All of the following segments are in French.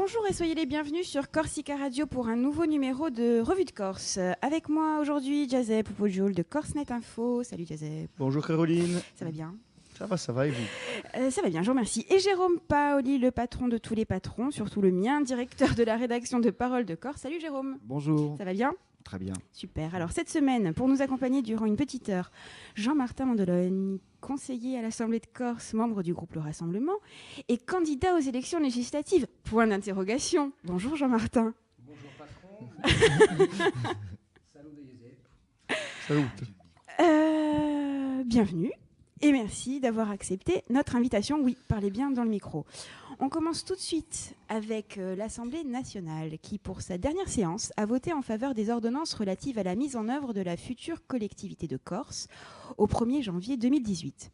Bonjour et soyez les bienvenus sur Corsica Radio pour un nouveau numéro de Revue de Corse. Avec moi aujourd'hui, Jazep Poupojoul de CorseNet Info. Salut Jazep. Bonjour Caroline. Ça va bien? Ça va et vous? Ça va bien, je vous remercie. Et Jérôme Paoli, le patron de tous les patrons, surtout le mien, directeur de la rédaction de Parole de Corse. Salut Jérôme. Bonjour. Ça va bien? Très bien. Super. Alors cette semaine, pour nous accompagner durant une petite heure, Jean-Martin Mandologne, conseiller à l'Assemblée de Corse, membre du groupe Le Rassemblement, et candidat aux élections législatives. Point d'interrogation. Bonjour Jean-Martin. Bonjour patron. Salut de Yézé. Salut. Bienvenue et merci d'avoir accepté notre invitation. Oui, parlez bien dans le micro. On commence tout de suite avec l'Assemblée nationale qui, pour sa dernière séance, a voté en faveur des ordonnances relatives à la mise en œuvre de la future collectivité de Corse au 1er janvier 2018.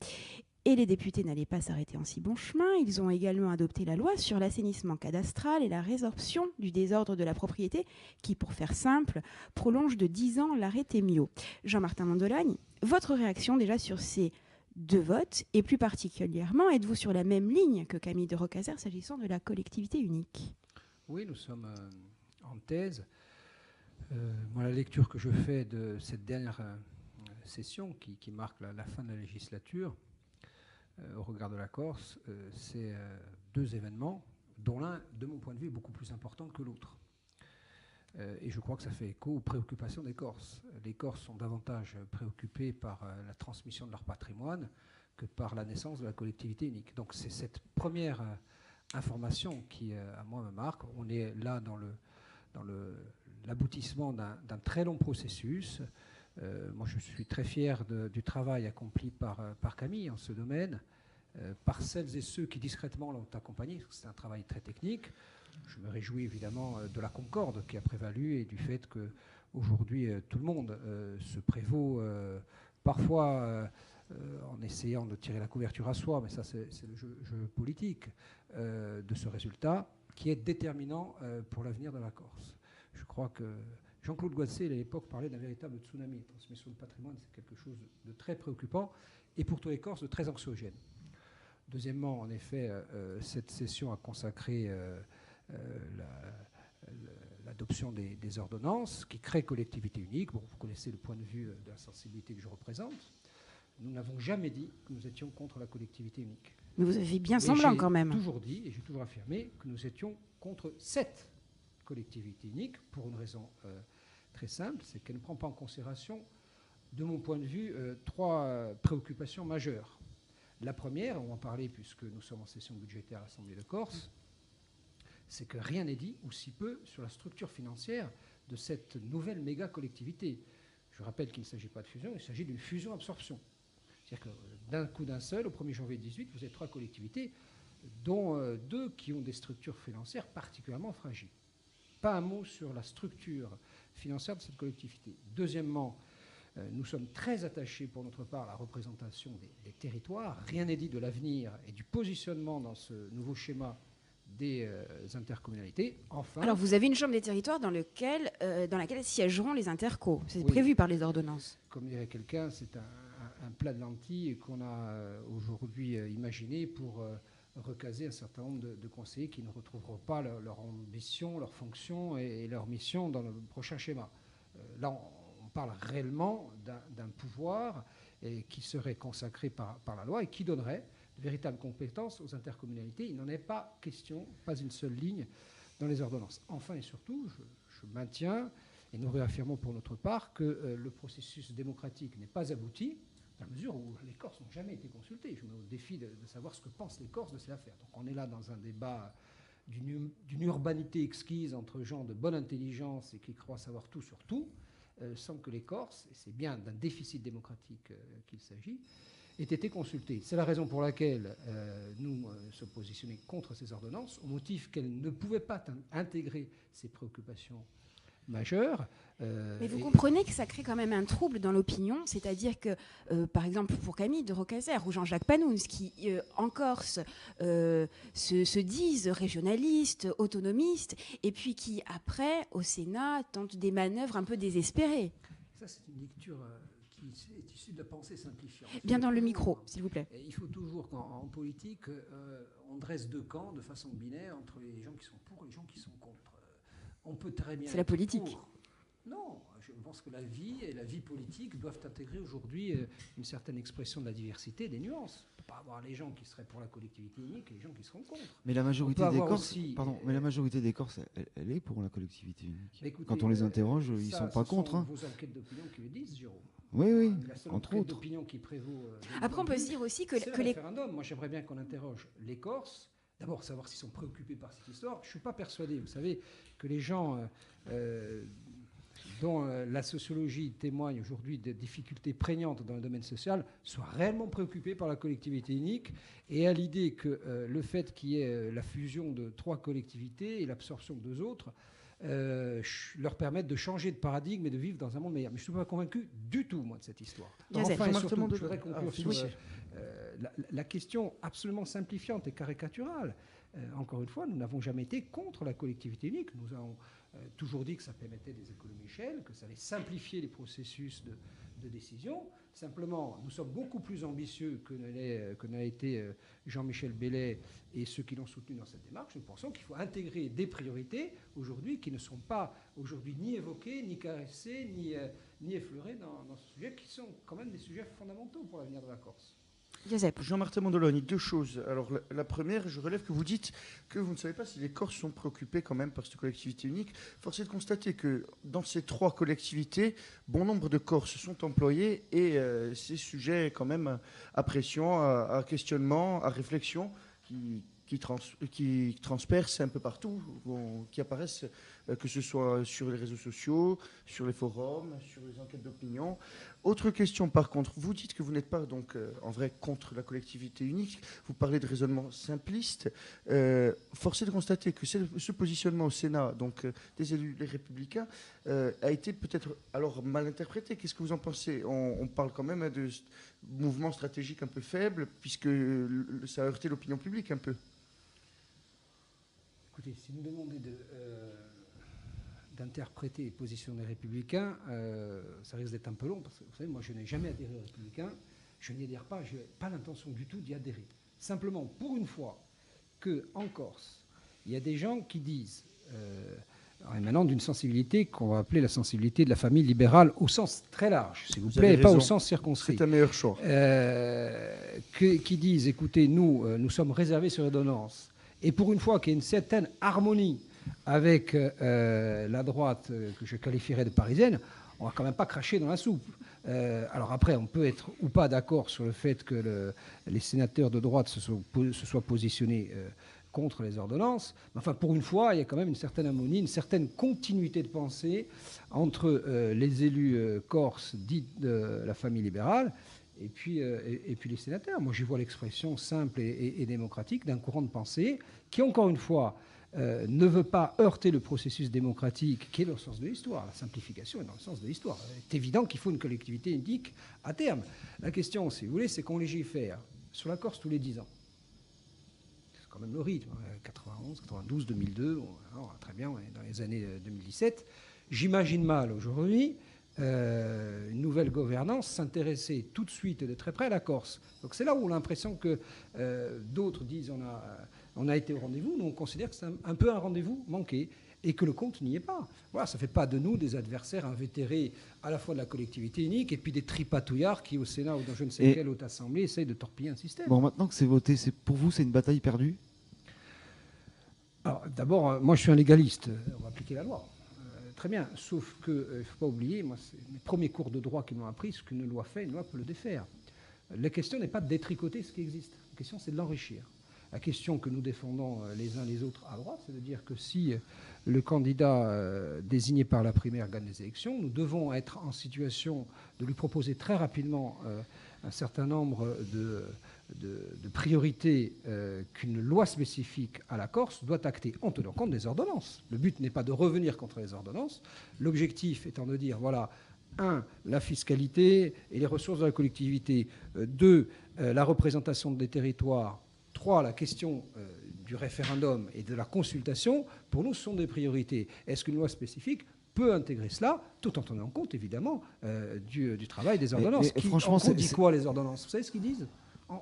Et les députés n'allaient pas s'arrêter en si bon chemin. Ils ont également adopté la loi sur l'assainissement cadastral et la résorption du désordre de la propriété qui, pour faire simple, prolonge de 10 ans l'arrêt Témio. Jean-Martin Mandologne, votre réaction déjà sur ces deux votes et plus particulièrement, êtes-vous sur la même ligne que Camille de Rocazère s'agissant de la collectivité unique? Oui, nous sommes en thèse. Moi, la lecture que je fais de cette dernière session qui marque la fin de la législature, au regard de la Corse, c'est deux événements, dont l'un, de mon point de vue, est beaucoup plus important que l'autre. Et je crois que ça fait écho aux préoccupations des Corses. Les Corses sont davantage préoccupés par la transmission de leur patrimoine que par la naissance de la collectivité unique. Donc c'est cette première information qui, à moi, me marque. On est là dans l'aboutissement d'un très long processus. Moi, je suis très fier du travail accompli par Camille en ce domaine, par celles et ceux qui discrètement l'ont accompagné. C'est un travail très technique. Je me réjouis évidemment de la concorde qui a prévalu et du fait qu'aujourd'hui, tout le monde se prévaut, parfois en essayant de tirer la couverture à soi, mais ça c'est le jeu politique, de ce résultat qui est déterminant pour l'avenir de la Corse. Je crois que Jean-Claude Goissé, à l'époque, parlait d'un véritable tsunami. La transmission de patrimoine, c'est quelque chose de très préoccupant et pour tous les Corses, de très anxiogène. Deuxièmement, en effet, cette session a consacré l'adoption des ordonnances qui créent collectivité unique. Bon, vous connaissez le point de vue de la sensibilité que je représente. Nous n'avons jamais dit que nous étions contre la collectivité unique. Mais vous avez bien semblant quand même. J'ai toujours dit et j'ai toujours affirmé que nous étions contre cette collectivité unique pour une raison très simple, c'est qu'elle ne prend pas en considération, de mon point de vue, trois préoccupations majeures. La première, on va en parler puisque nous sommes en session budgétaire à l'Assemblée de Corse, c'est que rien n'est dit, ou si peu, sur la structure financière de cette nouvelle méga-collectivité. Je rappelle qu'il ne s'agit pas de fusion, il s'agit d'une fusion-absorption. C'est-à-dire que d'un coup d'un seul, au 1er janvier 2018, vous avez trois collectivités, dont deux qui ont des structures financières particulièrement fragiles. Pas un mot sur la structure financière de cette collectivité. Deuxièmement, nous sommes très attachés pour notre part à la représentation des territoires. Rien n'est dit de l'avenir et du positionnement dans ce nouveau schéma des intercommunalités. Enfin, alors vous avez une chambre des territoires dans laquelle siégeront les intercos. C'est prévu par les ordonnances. Comme dirait quelqu'un, c'est un plat de lentilles qu'on a aujourd'hui imaginé pour recaser un certain nombre de conseillers qui ne retrouveront pas leur ambition, leur fonction et leur mission dans le prochain schéma. Là, on parle réellement d'un pouvoir qui serait consacré par la loi et qui donnerait de véritables compétences aux intercommunalités. Il n'en est pas question, pas une seule ligne dans les ordonnances. Enfin et surtout, je maintiens, et nous réaffirmons pour notre part, que le processus démocratique n'est pas abouti, dans la mesure où les Corses n'ont jamais été consultés. Je mets au défi de savoir ce que pensent les Corses de cette affaire. Donc on est là dans un débat d'une urbanité exquise entre gens de bonne intelligence et qui croient savoir tout sur tout, sans que les Corses, et c'est bien d'un déficit démocratique qu'il s'agit, aient été consultés. C'est la raison pour laquelle nous sommes positionnés contre ces ordonnances, au motif qu'elles ne pouvaient pas intégrer ces préoccupations majeures. Mais vous comprenez que ça crée quand même un trouble dans l'opinion, c'est-à-dire que, par exemple, pour Camille de Rocazère ou Jean-Jacques Panouns, qui en Corse se disent régionalistes, autonomistes, et puis qui, après, au Sénat, tentent des manœuvres un peu désespérées. Ça, c'est une lecture est issu de la pensée simplifiante. Bien dans le micro, s'il vous plaît. Il faut toujours qu'en politique, on dresse deux camps de façon binaire entre les gens qui sont pour et les gens qui sont contre. On peut très bien. C'est la politique. Pour. Non, je pense que la vie et la vie politique doivent intégrer aujourd'hui une certaine expression de la diversité, des nuances. On ne peut pas avoir les gens qui seraient pour la collectivité unique et les gens qui seront contre. Mais la majorité des Corses, mais la majorité des Corses, elle est pour la collectivité unique. Écoutez, quand on les interroge, ils ne sont pas contre. Ce sont vos enquêtes d'opinion qui le disent, Jérôme. Oui, la seule entre enquête autres. d'opinion qui prévaut. Après, on peut se dire aussi que le référendum. Moi, j'aimerais bien qu'on interroge les Corses. D'abord, savoir s'ils sont préoccupés par cette histoire. Je ne suis pas persuadé. Vous savez que les gens dont la sociologie témoigne aujourd'hui de difficultés prégnantes dans le domaine social soient réellement préoccupés par la collectivité unique et à l'idée que le fait qu'il y ait la fusion de 3 collectivités et l'absorption de 2 autres leur permettent de changer de paradigme et de vivre dans un monde meilleur. Mais je ne suis pas convaincu du tout, moi, de cette histoire. Enfin, et surtout, je voudrais conclure sur la question absolument simplifiante et caricaturale. Encore une fois, nous n'avons jamais été contre la collectivité unique. Nous avons toujours dit que ça permettait des économies d'échelle, que ça allait simplifier les processus de décision. Simplement, nous sommes beaucoup plus ambitieux que n'a été Jean-Michel Bellet et ceux qui l'ont soutenu dans cette démarche. Nous pensons qu'il faut intégrer des priorités aujourd'hui qui ne sont pas aujourd'hui ni évoquées, ni caressées, ni effleurées dans ce sujet, qui sont quand même des sujets fondamentaux pour l'avenir de la Corse. Jean-Martin Mondoloni, 2 choses. Alors la première, je relève que vous dites que vous ne savez pas si les Corses sont préoccupés quand même par cette collectivité unique. Force est de constater que dans ces 3 collectivités, bon nombre de Corses sont employés et c'est sujet quand même à pression, à questionnement, à réflexion qui transpercent un peu partout, qui apparaissent, que ce soit sur les réseaux sociaux, sur les forums, sur les enquêtes d'opinion. Autre question par contre, vous dites que vous n'êtes pas donc en vrai contre la collectivité unique, vous parlez de raisonnement simpliste. Force est de constater que ce positionnement au Sénat, donc des élus les Républicains, a été peut-être alors mal interprété. Qu'est-ce que vous en pensez ? On parle quand même de mouvement stratégique un peu faible, puisque ça a heurté l'opinion publique un peu. Écoutez, si vous me demandez d'interpréter les positions des Républicains, ça risque d'être un peu long, parce que vous savez, moi je n'ai jamais adhéré aux Républicains, je n'y adhère pas, je n'ai pas l'intention du tout d'y adhérer. Simplement, pour une fois qu'en Corse, il y a des gens qui disent, émanant d'une sensibilité qu'on va appeler la sensibilité de la famille libérale au sens très large, s'il vous plaît, et pas au sens circonscrit. C'est un meilleur choix. Qui disent, écoutez, nous sommes réservés sur l'ordonnance. Et pour une fois qu'il y a une certaine harmonie avec la droite que je qualifierais de parisienne, on ne va quand même pas cracher dans la soupe. Alors après, on peut être ou pas d'accord sur le fait que les sénateurs de droite se soient positionnés contre les ordonnances. Mais enfin, pour une fois, il y a quand même une certaine harmonie, une certaine continuité de pensée entre les élus corses dits de la famille libérale et puis les sénateurs. Moi, j'y vois l'expression simple et démocratique d'un courant de pensée qui, encore une fois, ne veut pas heurter le processus démocratique qui est dans le sens de l'histoire. La simplification est dans le sens de l'histoire. C'est évident qu'il faut une collectivité unique à terme. La question, si vous voulez, c'est qu'on légifère sur la Corse tous les 10 ans. C'est quand même le rythme. 91, 92, 2002, très bien, on est dans les années 2017. J'imagine mal aujourd'hui une nouvelle gouvernance s'intéresser tout de suite et de très près à la Corse. Donc c'est là où on a l'impression que d'autres disent on a été au rendez-vous. Nous, on considère que c'est un peu un rendez-vous manqué et que le compte n'y est pas. Voilà, ça ne fait pas de nous des adversaires invétérés à la fois de la collectivité unique et puis des tripatouillards qui, au Sénat ou dans je ne sais quelle haute assemblée, essayent de torpiller un système. Bon, maintenant que c'est voté, pour vous, c'est une bataille perdue ? Alors, d'abord, moi, je suis un légaliste. On va appliquer la loi. Très bien, sauf qu'il ne faut pas oublier, moi, c'est mes premiers cours de droit qui m'ont appris ce qu'une loi fait, une loi peut le défaire. La question n'est pas de détricoter ce qui existe. La question, c'est de l'enrichir. La question que nous défendons les uns les autres à droite, c'est de dire que si le candidat désigné par la primaire gagne les élections, nous devons être en situation de lui proposer très rapidement un certain nombre de priorités qu'une loi spécifique à la Corse doit acter en tenant compte des ordonnances. Le but n'est pas de revenir contre les ordonnances. L'objectif étant de dire, voilà, 1, la fiscalité et les ressources de la collectivité. 2, la représentation des territoires. 3, la question du référendum et de la consultation. Pour nous, ce sont des priorités. Est-ce qu'une loi spécifique peut intégrer cela, tout en tenant compte, évidemment, du travail des ordonnances. Franchement, on dit quoi, les ordonnances? Vous savez ce qu'ils disent?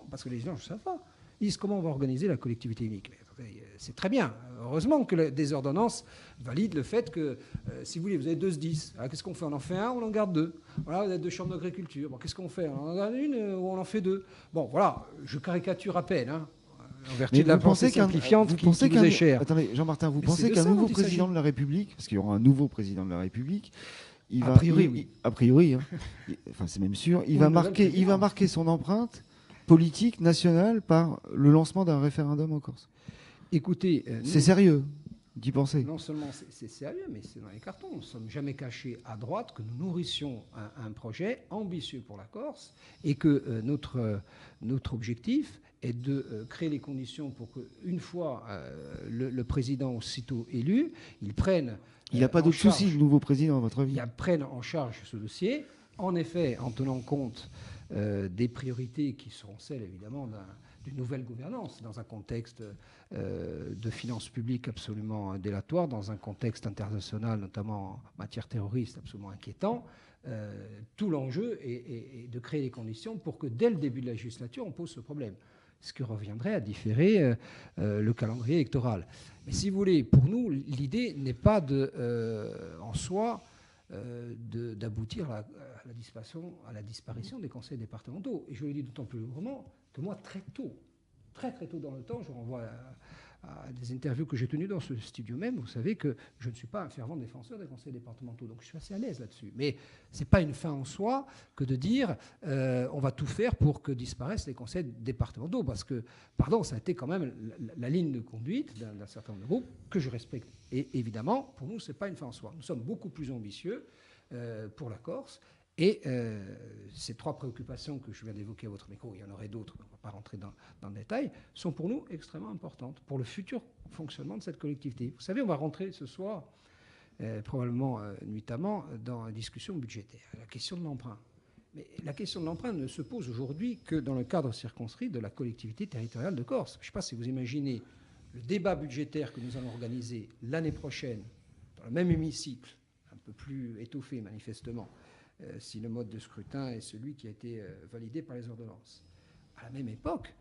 Parce que les gens ne savent pas. Ils disent comment on va organiser la collectivité unique. Mais attendez, c'est très bien. Heureusement que des ordonnances valident le fait que, si vous voulez, vous avez 2 SDIS. Alors, qu'est-ce qu'on fait? On en fait un, on en garde 2. Voilà, vous avez 2 chambres d'agriculture. Bon, qu'est-ce qu'on fait? On en garde une ou on en fait 2? Bon, voilà, je caricature à peine, hein, en vertu de la pensée simplifiante qui vous est chère. Attendez, Jean-Martin, vous pensez qu'un nouveau président de la République, parce qu'il y aura un nouveau président de la République, a priori, oui. A priori, hein, enfin c'est même sûr, il va marquer son empreinte politique nationale par le lancement d'un référendum en Corse. Écoutez, c'est sérieux d'y penser. Non seulement c'est sérieux, mais c'est dans les cartons. Nous ne sommes jamais cachés à droite que nous nourrissions un projet ambitieux pour la Corse et que notre objectif est de créer les conditions pour qu'une fois le président aussitôt élu, il prenne... Il n'y a pas d'autre souci, le nouveau président, à votre avis? Il prenne en charge ce dossier, en effet, en tenant compte des priorités qui seront celles, évidemment, d'une nouvelle gouvernance, dans un contexte de finances publiques absolument délatoire, dans un contexte international, notamment en matière terroriste, absolument inquiétant. Tout l'enjeu est de créer les conditions pour que, dès le début de la législature, on pose ce problème. Ce qui reviendrait à différer le calendrier électoral. Mais si vous voulez, pour nous, l'idée n'est pas en soi d'aboutir à la disparition des conseils départementaux. Et je le dis d'autant plus librement que moi, très très tôt dans le temps, je renvoie à des interviews que j'ai tenues dans ce studio même, vous savez que je ne suis pas un fervent défenseur des conseils départementaux, donc je suis assez à l'aise là-dessus. Mais ce n'est pas une fin en soi que de dire on va tout faire pour que disparaissent les conseils départementaux, parce que, pardon, ça a été quand même la ligne de conduite d'un certain nombre de groupes que je respecte. Et évidemment, pour nous, ce n'est pas une fin en soi. Nous sommes beaucoup plus ambitieux pour la Corse. Et ces 3 préoccupations que je viens d'évoquer à votre micro, il y en aurait d'autres, on ne va pas rentrer dans le détail, sont pour nous extrêmement importantes pour le futur fonctionnement de cette collectivité. Vous savez, on va rentrer ce soir, probablement nuitamment, dans la discussion budgétaire, la question de l'emprunt. Mais la question de l'emprunt ne se pose aujourd'hui que dans le cadre circonscrit de la collectivité territoriale de Corse. Je ne sais pas si vous imaginez le débat budgétaire que nous allons organiser l'année prochaine, dans le même hémicycle, un peu plus étoffé manifestement, si le mode de scrutin est celui qui a été validé par les ordonnances. À la même époque,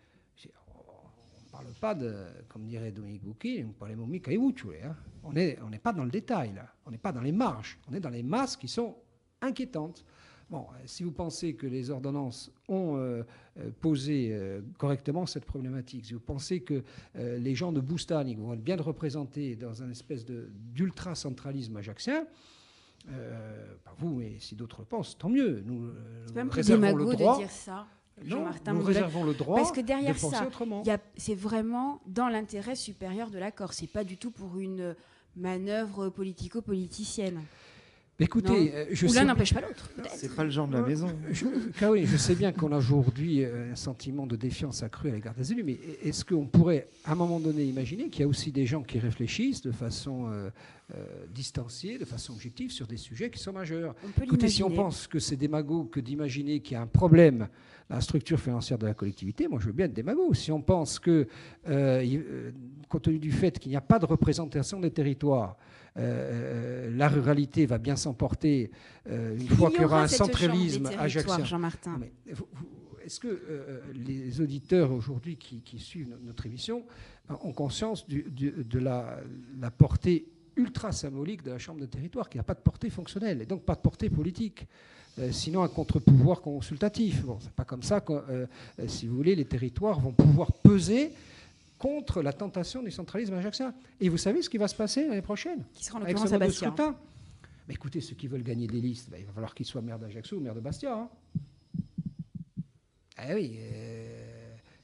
on ne parle pas de, comme dirait Dominique Bouquet, on parle de caïouchoué. On n'est pas dans le détail, là. On n'est pas dans les marges. On est dans les masses qui sont inquiétantes. Bon, si vous pensez que les ordonnances ont posé correctement cette problématique, si vous pensez que les gens de Boustani vont être bien représentés dans un espèce d'ultra-centralisme ajaccien, vous, mais si d'autres le pensent, tant mieux. Nous réservons le droit de dire ça. Jean-Martin, nous réservons le droit parce que derrière de penser ça, autrement. C'est vraiment dans l'intérêt supérieur de la Corse. C'est pas du tout pour une manœuvre politico-politicienne. Écoutez, l'un n'empêche pas l'autre. C'est pas le genre de la maison. Je sais bien qu'on a aujourd'hui un sentiment de défiance accrue à l'égard des élus, mais est-ce qu'on pourrait, à un moment donné, imaginer qu'il y a aussi des gens qui réfléchissent de façon distanciée, de façon objective, sur des sujets qui sont majeurs? Écoutez, si on pense que c'est démago que d'imaginer qu'il y a un problème dans la structure financière de la collectivité, moi je veux bien être démago. Si on pense que, compte tenu du fait qu'il n'y a pas de représentation des territoires, la ruralité va bien s'emporter une fois qu'il y aura un centralisme ajaccien. Jean-Martin. Est-ce que les auditeurs aujourd'hui qui suivent notre émission ont conscience de la portée ultra symbolique de la Chambre de territoire, qui n'a pas de portée fonctionnelle et donc pas de portée politique, sinon un contre-pouvoir consultatif? Bon, c'est pas comme ça que, si vous voulez, les territoires vont pouvoir peser contre la tentation du centralisme ajaccien. Et vous savez ce qui va se passer l'année prochaine qui sera en avec ce l'occurrence à mode de Bastia. scrutin? Mais écoutez, ceux qui veulent gagner des listes, il va falloir qu'ils soient maire d'Ajaccio ou maire de Bastia. Eh oui,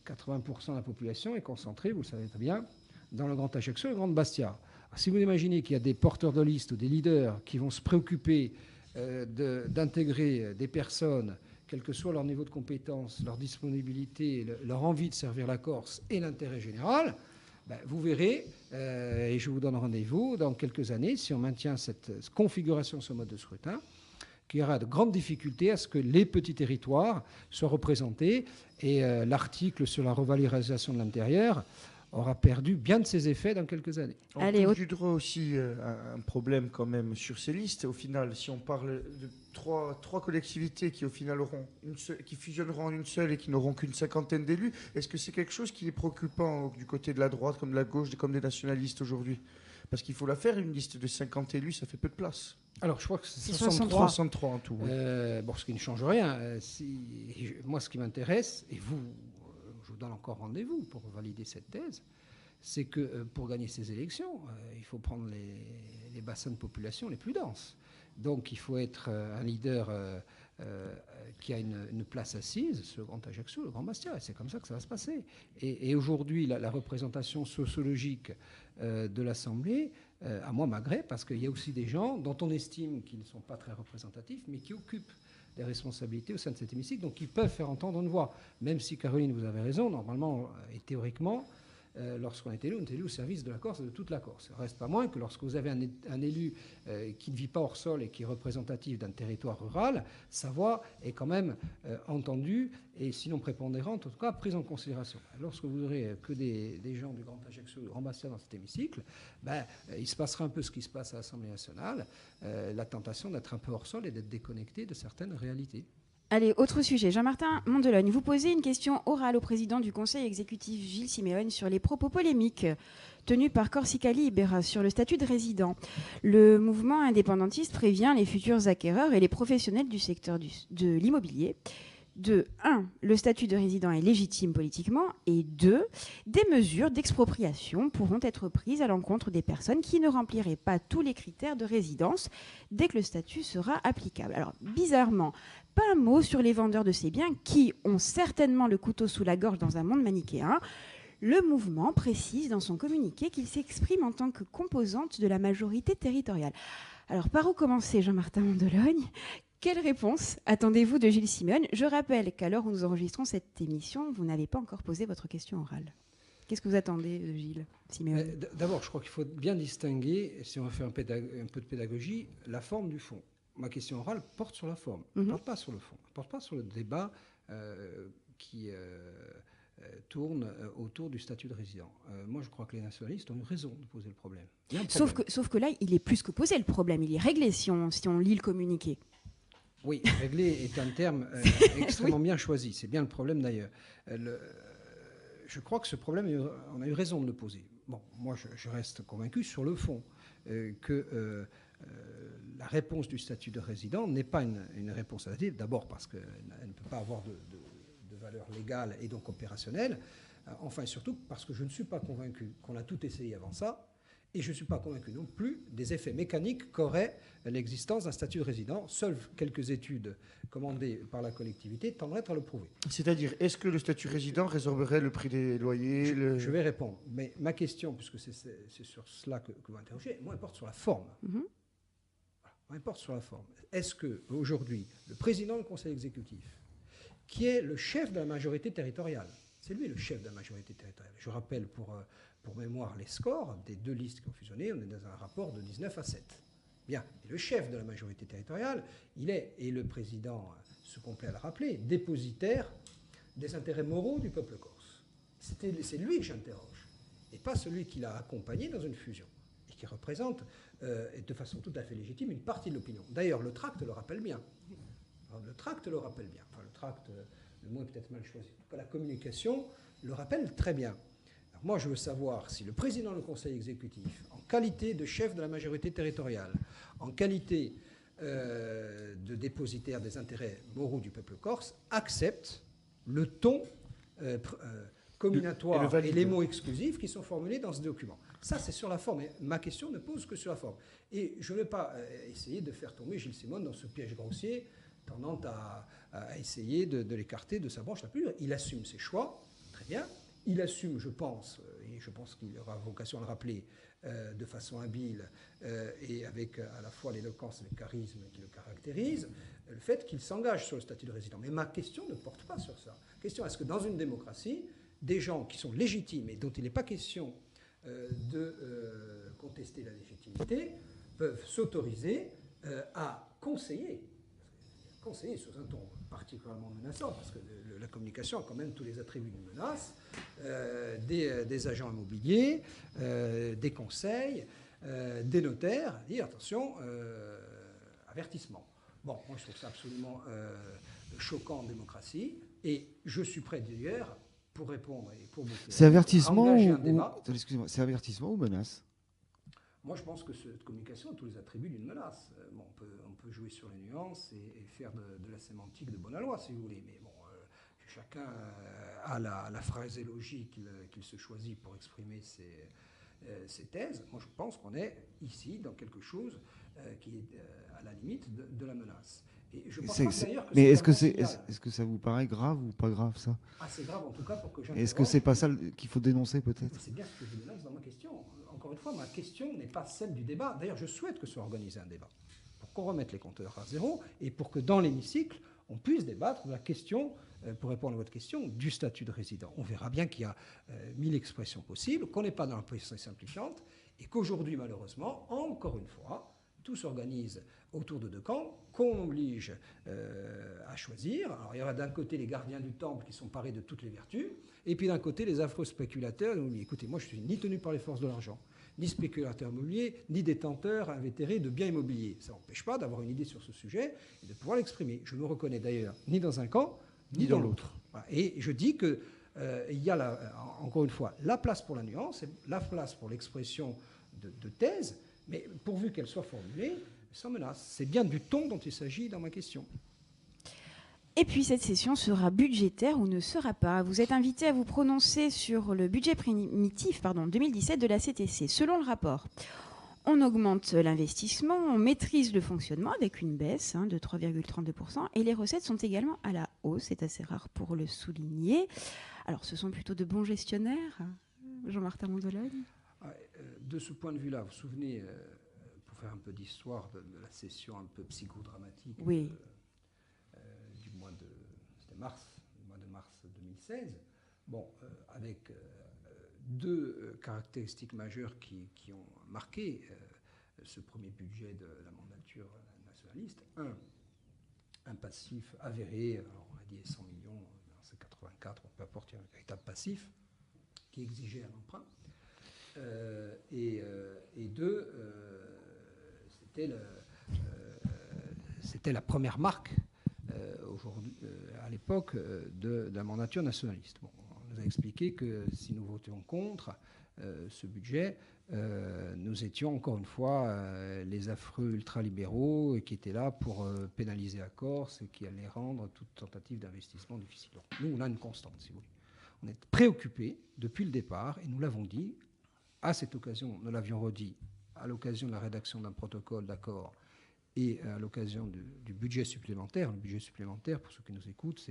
80% de la population est concentrée, vous le savez très bien, dans le Grand Ajaccio et le Grand Bastia. Alors, si vous imaginez qu'il y a des porteurs de liste ou des leaders qui vont se préoccuper d'intégrer des personnes, quel que soit leur niveau de compétence, leur disponibilité, leur envie de servir la Corse et l'intérêt général, vous verrez, et je vous donne rendez-vous dans quelques années, si on maintient cette configuration, ce mode de scrutin, qu'il y aura de grandes difficultés à ce que les petits territoires soient représentés. Et l'article sur la revalorisation de l'intérieur aura perdu bien de ses effets dans quelques années. On touche du droit aussi un problème quand même sur ces listes. Au final, si on parle de trois collectivités qui au final qui fusionneront en une seule et qui n'auront qu'une cinquantaine d'élus, est-ce que c'est quelque chose qui est préoccupant du côté de la droite, comme de la gauche, comme des nationalistes aujourd'hui? Parce qu'il faut la faire, une liste de 50 élus, ça fait peu de place. Alors, je crois que c'est 63 en tout. Oui. Bon, ce qui ne change rien. Moi, ce qui m'intéresse, et vous, je vous donne encore rendez-vous pour valider cette thèse, c'est que pour gagner ces élections, il faut prendre les bassins de population les plus denses. Donc, il faut être un leader qui a une place assise sur le Grand Ajaccio, le Grand Bastia. Et c'est comme ça que ça va se passer. Et aujourd'hui, la représentation sociologique de l'Assemblée, à moi, m'agrée, parce qu'il y a aussi des gens dont on estime qu'ils ne sont pas très représentatifs, mais qui occupent des responsabilités au sein de cet hémicycle, donc ils peuvent faire entendre une voix. Même si, Caroline, vous avez raison, normalement et théoriquement, lorsqu'on est élu, on est élu au service de la Corse et de toute la Corse. Il ne reste pas moins que lorsque vous avez un élu qui ne vit pas hors sol et qui est représentatif d'un territoire rural, sa voix est quand même entendue et sinon prépondérante, en tout cas prise en considération. Lorsque vous aurez que des gens du Grand Ajaccio, du Grand Bastia dans cet hémicycle, il se passera un peu ce qui se passe à l'Assemblée nationale, la tentation d'être un peu hors sol et d'être déconnecté de certaines réalités. Allez, autre sujet. Jean-Martin Mondelogne, vous posez une question orale au président du Conseil exécutif Gilles Simeone sur les propos polémiques tenus par Corsica Libera sur le statut de résident. Le mouvement indépendantiste prévient les futurs acquéreurs et les professionnels du secteur de l'immobilier de 1. Le statut de résident est légitime politiquement et 2. Des mesures d'expropriation pourront être prises à l'encontre des personnes qui ne rempliraient pas tous les critères de résidence dès que le statut sera applicable. Alors, bizarrement, pas un mot sur les vendeurs de ces biens qui ont certainement le couteau sous la gorge dans un monde manichéen. Le mouvement précise dans son communiqué qu'il s'exprime en tant que composante de la majorité territoriale. Alors, par où commencer, Jean-Martin Mondelogne ? Quelle réponse attendez-vous de Gilles Simeone ? Je rappelle qu'à l'heure où nous enregistrons cette émission, vous n'avez pas encore posé votre question orale. Qu'est-ce que vous attendez de Gilles Simeone ? D'abord, je crois qu'il faut bien distinguer, si on veut faire un peu de pédagogie, la forme du fond. Ma question orale porte sur la forme, elle ne porte pas sur le fond, elle ne porte pas sur le débat qui tourne autour du statut de résident. Moi, je crois que les nationalistes ont eu raison de poser le problème. Sauf que là, il est plus que posé le problème, il est réglé si on lit le communiqué. Oui, réglé est un terme extrêmement bien choisi. C'est bien le problème d'ailleurs. Je crois que ce problème, on a eu raison de le poser. Bon, moi, je reste convaincu sur le fond que la réponse du statut de résident n'est pas une réponse adaptive. D'abord parce qu'elle ne peut pas avoir de valeur légale et donc opérationnelle. Enfin, et surtout parce que je ne suis pas convaincu qu'on a tout essayé avant ça. Et je ne suis pas convaincu non plus des effets mécaniques qu'aurait l'existence d'un statut de résident. Seules quelques études commandées par la collectivité tendraient à le prouver. C'est-à-dire, est-ce que le statut résident résorberait le prix des loyers Je vais répondre. Mais ma question, puisque c'est sur cela que vous interrogez, moi, elle porte sur la forme. Voilà. Elle porte sur la forme. Est-ce qu'aujourd'hui, le président du Conseil exécutif, qui est le chef de la majorité territoriale, c'est lui le chef de la majorité territoriale. Je rappelle pour mémoire les scores des deux listes qui ont fusionné. On est dans un rapport de 19 à 7. Bien. Et le chef de la majorité territoriale, il est, et le président se complaît à le rappeler, dépositaire des intérêts moraux du peuple corse. C'est lui que j'interroge, et pas celui qui l'a accompagné dans une fusion, et qui représente, de façon tout à fait légitime, une partie de l'opinion. D'ailleurs, le tract le rappelle bien. Alors, le tract le rappelle bien. Enfin, le tract, le mot est peut-être mal choisi. La communication le rappelle très bien. Alors moi, je veux savoir si le président du Conseil exécutif, en qualité de chef de la majorité territoriale, en qualité de dépositaire des intérêts moraux du peuple corse, accepte le ton comminatoire et les mots exclusifs qui sont formulés dans ce document. Ça, c'est sur la forme. Et ma question ne pose que sur la forme. Et je ne vais pas essayer de faire tomber Gilles Simeone dans ce piège grossier tendant à essayer de l'écarter de sa branche la plus dure. Il assume ses choix, très bien. Il assume, je pense, et je pense qu'il aura vocation à le rappeler de façon habile et avec à la fois l'éloquence et le charisme qui le caractérisent, le fait qu'il s'engage sur le statut de résident. Mais ma question ne porte pas sur ça. La question, est-ce que dans une démocratie, des gens qui sont légitimes et dont il n'est pas question de contester la légitimité peuvent s'autoriser à conseiller conseiller sous un ton particulièrement menaçant, parce que la communication a quand même tous les attributs d'une menace, des agents immobiliers, des conseils, des notaires, dire attention, avertissement. Bon, moi je trouve ça absolument choquant en démocratie, et je suis prêt d'ailleurs, pour répondre et pour boucler, C'est avertissement excusez-moi, c'est avertissement ou menace? Moi, je pense que cette communication a tous les attributs d'une menace. Bon, on peut jouer sur les nuances et faire de la sémantique de bonne loi, si vous voulez. Mais bon, chacun a la phraséologie qu'il se choisit pour exprimer ses thèses. Moi, je pense qu'on est ici dans quelque chose qui est à la limite de la menace. Et je pense d'ailleurs que mais est-ce que ça vous paraît grave ou pas grave, ça? Ah, c'est grave en tout cas pour que j'interroge. Est-ce que c'est pas ça qu'il faut dénoncer, peut-être? C'est bien ce que je dénonce dans ma question. Encore une fois, ma question n'est pas celle du débat. D'ailleurs, je souhaite que soit organisé un débat pour qu'on remette les compteurs à zéro et pour que dans l'hémicycle, on puisse débattre de la question, pour répondre à votre question, du statut de résident. On verra bien qu'il y a 1000 expressions possibles, qu'on n'est pas dans la position simplifiante et qu'aujourd'hui, malheureusement, encore une fois, tout s'organise autour de deux camps, qu'on oblige à choisir. Alors, il y aura d'un côté les gardiens du temple qui sont parés de toutes les vertus, et puis d'un côté les affreux spéculateurs. Écoutez, moi je suis ni tenu par les forces de l'argent, ni spéculateur immobilier, ni détenteur invétéré de biens immobiliers. Ça n'empêche pas d'avoir une idée sur ce sujet et de pouvoir l'exprimer. Je ne me reconnais d'ailleurs ni dans un camp, ni dans l'autre. Voilà. Et je dis que il y a, encore une fois, la place pour la nuance, et la place pour l'expression de thèse, mais pourvu qu'elle soit formulée sans menace. C'est bien du ton dont il s'agit dans ma question. Et puis cette session sera budgétaire ou ne sera pas. Vous êtes invité à vous prononcer sur le budget primitif 2017 de la CTC. Selon le rapport, on augmente l'investissement, on maîtrise le fonctionnement avec une baisse de 3,32% et les recettes sont également à la hausse. C'est assez rare pour le souligner. Alors ce sont plutôt de bons gestionnaires, Jean-Martin Mondolone? De ce point de vue-là, vous vous souvenez, pour faire un peu d'histoire de la session un peu psychodramatique oui. Du mois de mars 2016, bon, avec deux caractéristiques majeures qui ont marqué ce premier budget de la mandature nationaliste. Un passif avéré, alors on a dit 100 millions, c'est 84, peu importe, il y a un véritable passif qui exigeait un emprunt. Et deux, c'était la première marque à l'époque de la mandature nationaliste. Bon, on nous a expliqué que si nous votions contre ce budget, nous étions encore une fois les affreux ultralibéraux qui étaient là pour pénaliser la Corse et qui allaient rendre toute tentative d'investissement difficile. Donc, nous, on a une constante, si vous voulez. On est préoccupés depuis le départ, et nous l'avons dit, à cette occasion, nous l'avions redit, à l'occasion de la rédaction d'un protocole d'accord et à l'occasion du budget supplémentaire. Le budget supplémentaire, pour ceux qui nous écoutent,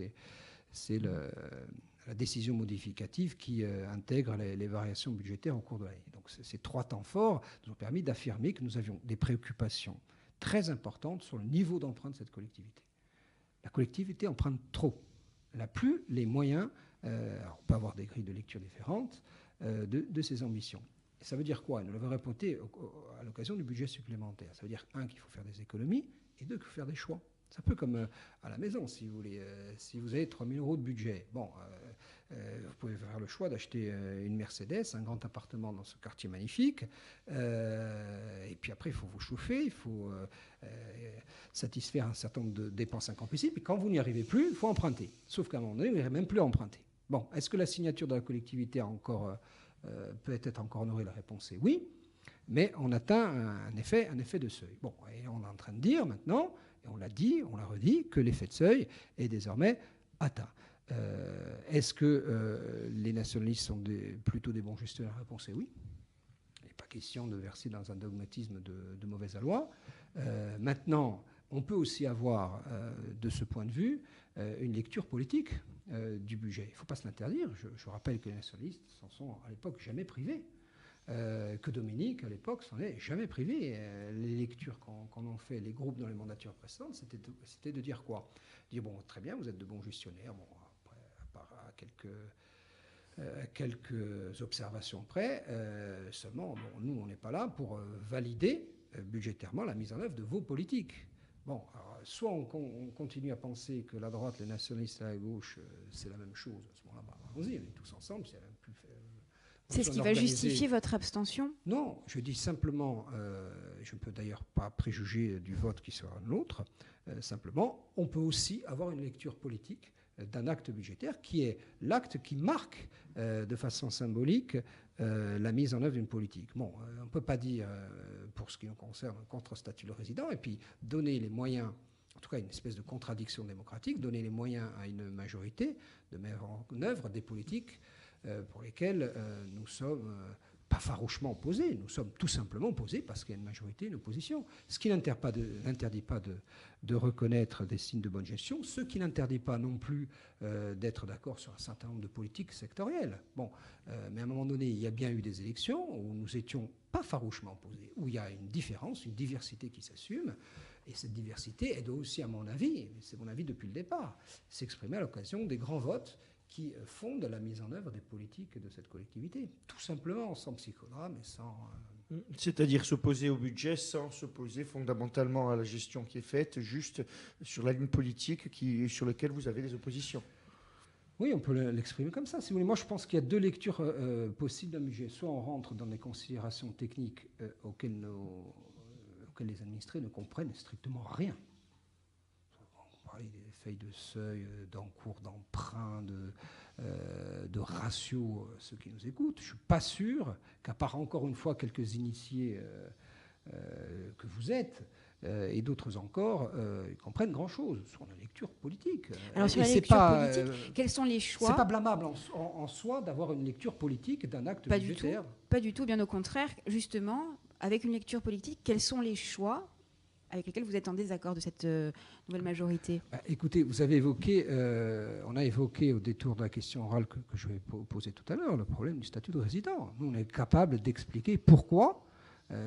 c'est la décision modificative qui intègre les variations budgétaires au cours de l'année. Donc ces trois temps forts nous ont permis d'affirmer que nous avions des préoccupations très importantes sur le niveau d'emprunt de cette collectivité. La collectivité emprunte trop. Elle n'a plus les moyens, alors on peut avoir des grilles de lecture différentes, de ses ambitions. Et ça veut dire quoi? Nous l'avons répété à l'occasion du budget supplémentaire. Ça veut dire, un, qu'il faut faire des économies, et deux, qu'il faut faire des choix. C'est un peu comme à la maison, si vous voulez. Si vous avez 3 000 euros de budget, bon, vous pouvez faire le choix d'acheter une Mercedes, un grand appartement dans ce quartier magnifique, et puis après, il faut vous chauffer, il faut satisfaire un certain nombre de dépenses incompressibles, et quand vous n'y arrivez plus, il faut emprunter. Sauf qu'à un moment donné, vous n'arrivez même plus à emprunter. Bon, est-ce que la signature de la collectivité peut être encore honorée? La réponse est oui, mais on atteint un effet de seuil. Bon, et on est en train de dire maintenant, et on l'a dit, on l'a redit, que l'effet de seuil est désormais atteint. Est-ce que les nationalistes sont plutôt des bons gestionnaires? La réponse est oui. Il n'est pas question de verser dans un dogmatisme de mauvaise aloi. Maintenant, on peut aussi avoir, de ce point de vue, une lecture politique du budget. Il ne faut pas se l'interdire. Je rappelle que les nationalistes s'en sont à l'époque jamais privés. Que Dominique, à l'époque, s'en est jamais privé. Les lectures qu'on en fait, les groupes dans les mandatures précédentes, c'était de dire quoi? Dire, bon, très bien, vous êtes de bons gestionnaires, bon, après, à part quelques observations près, seulement, bon, nous, on n'est pas là pour valider budgétairement la mise en œuvre de vos politiques. Bon, alors, soit on continue à penser que la droite, les nationalistes et la gauche, c'est la même chose. À ce moment-là, allons-y, on est tous ensemble. C'est ce qui va justifier votre abstention? Non, je dis simplement, je ne peux d'ailleurs pas préjuger du vote qui sera le nôtre, simplement, on peut aussi avoir une lecture politique d'un acte budgétaire qui est l'acte qui marque de façon symbolique la mise en œuvre d'une politique. Bon, on ne peut pas dire, pour ce qui nous concerne, contre statut de résident, et puis donner les moyens, en tout cas une espèce de contradiction démocratique, donner les moyens à une majorité de mettre en œuvre des politiques pour lesquelles nous sommes pas farouchement opposés, nous sommes tout simplement opposés parce qu'il y a une majorité, une opposition. Ce qui n'interdit pas de reconnaître des signes de bonne gestion, ce qui n'interdit pas non plus d'être d'accord sur un certain nombre de politiques sectorielles. Bon, mais à un moment donné, il y a bien eu des élections où nous étions pas farouchement opposés, où il y a une différence, une diversité qui s'assume, et cette diversité, elle doit aussi, à mon avis, c'est mon avis depuis le départ, s'exprimer à l'occasion des grands votes qui fondent la mise en œuvre des politiques de cette collectivité. Tout simplement, sans psychodrame et sans... C'est-à-dire s'opposer au budget sans s'opposer fondamentalement à la gestion qui est faite, juste sur la ligne politique sur laquelle vous avez des oppositions. Oui, on peut l'exprimer comme ça, si vous voulez. Moi, je pense qu'il y a deux lectures possibles d'un budget. Soit on rentre dans des considérations techniques auxquelles les administrés ne comprennent strictement rien. Des feuilles de seuil, d'encours, d'emprunt, de ratios, ceux qui nous écoutent. Je ne suis pas sûr qu'à part encore une fois quelques initiés que vous êtes, et d'autres encore, ils comprennent grand-chose sur la lecture politique. Alors sur la lecture politique, quels sont les choix? C'est pas blâmable en soi d'avoir une lecture politique d'un acte budgétaire. Pas du tout, bien au contraire. Justement, avec une lecture politique, quels sont les choix avec lesquels vous êtes en désaccord de cette nouvelle majorité? Écoutez, vous avez évoqué, on a évoqué au détour de la question orale que je vais poser tout à l'heure, le problème du statut de résident. Nous, on est capable d'expliquer pourquoi,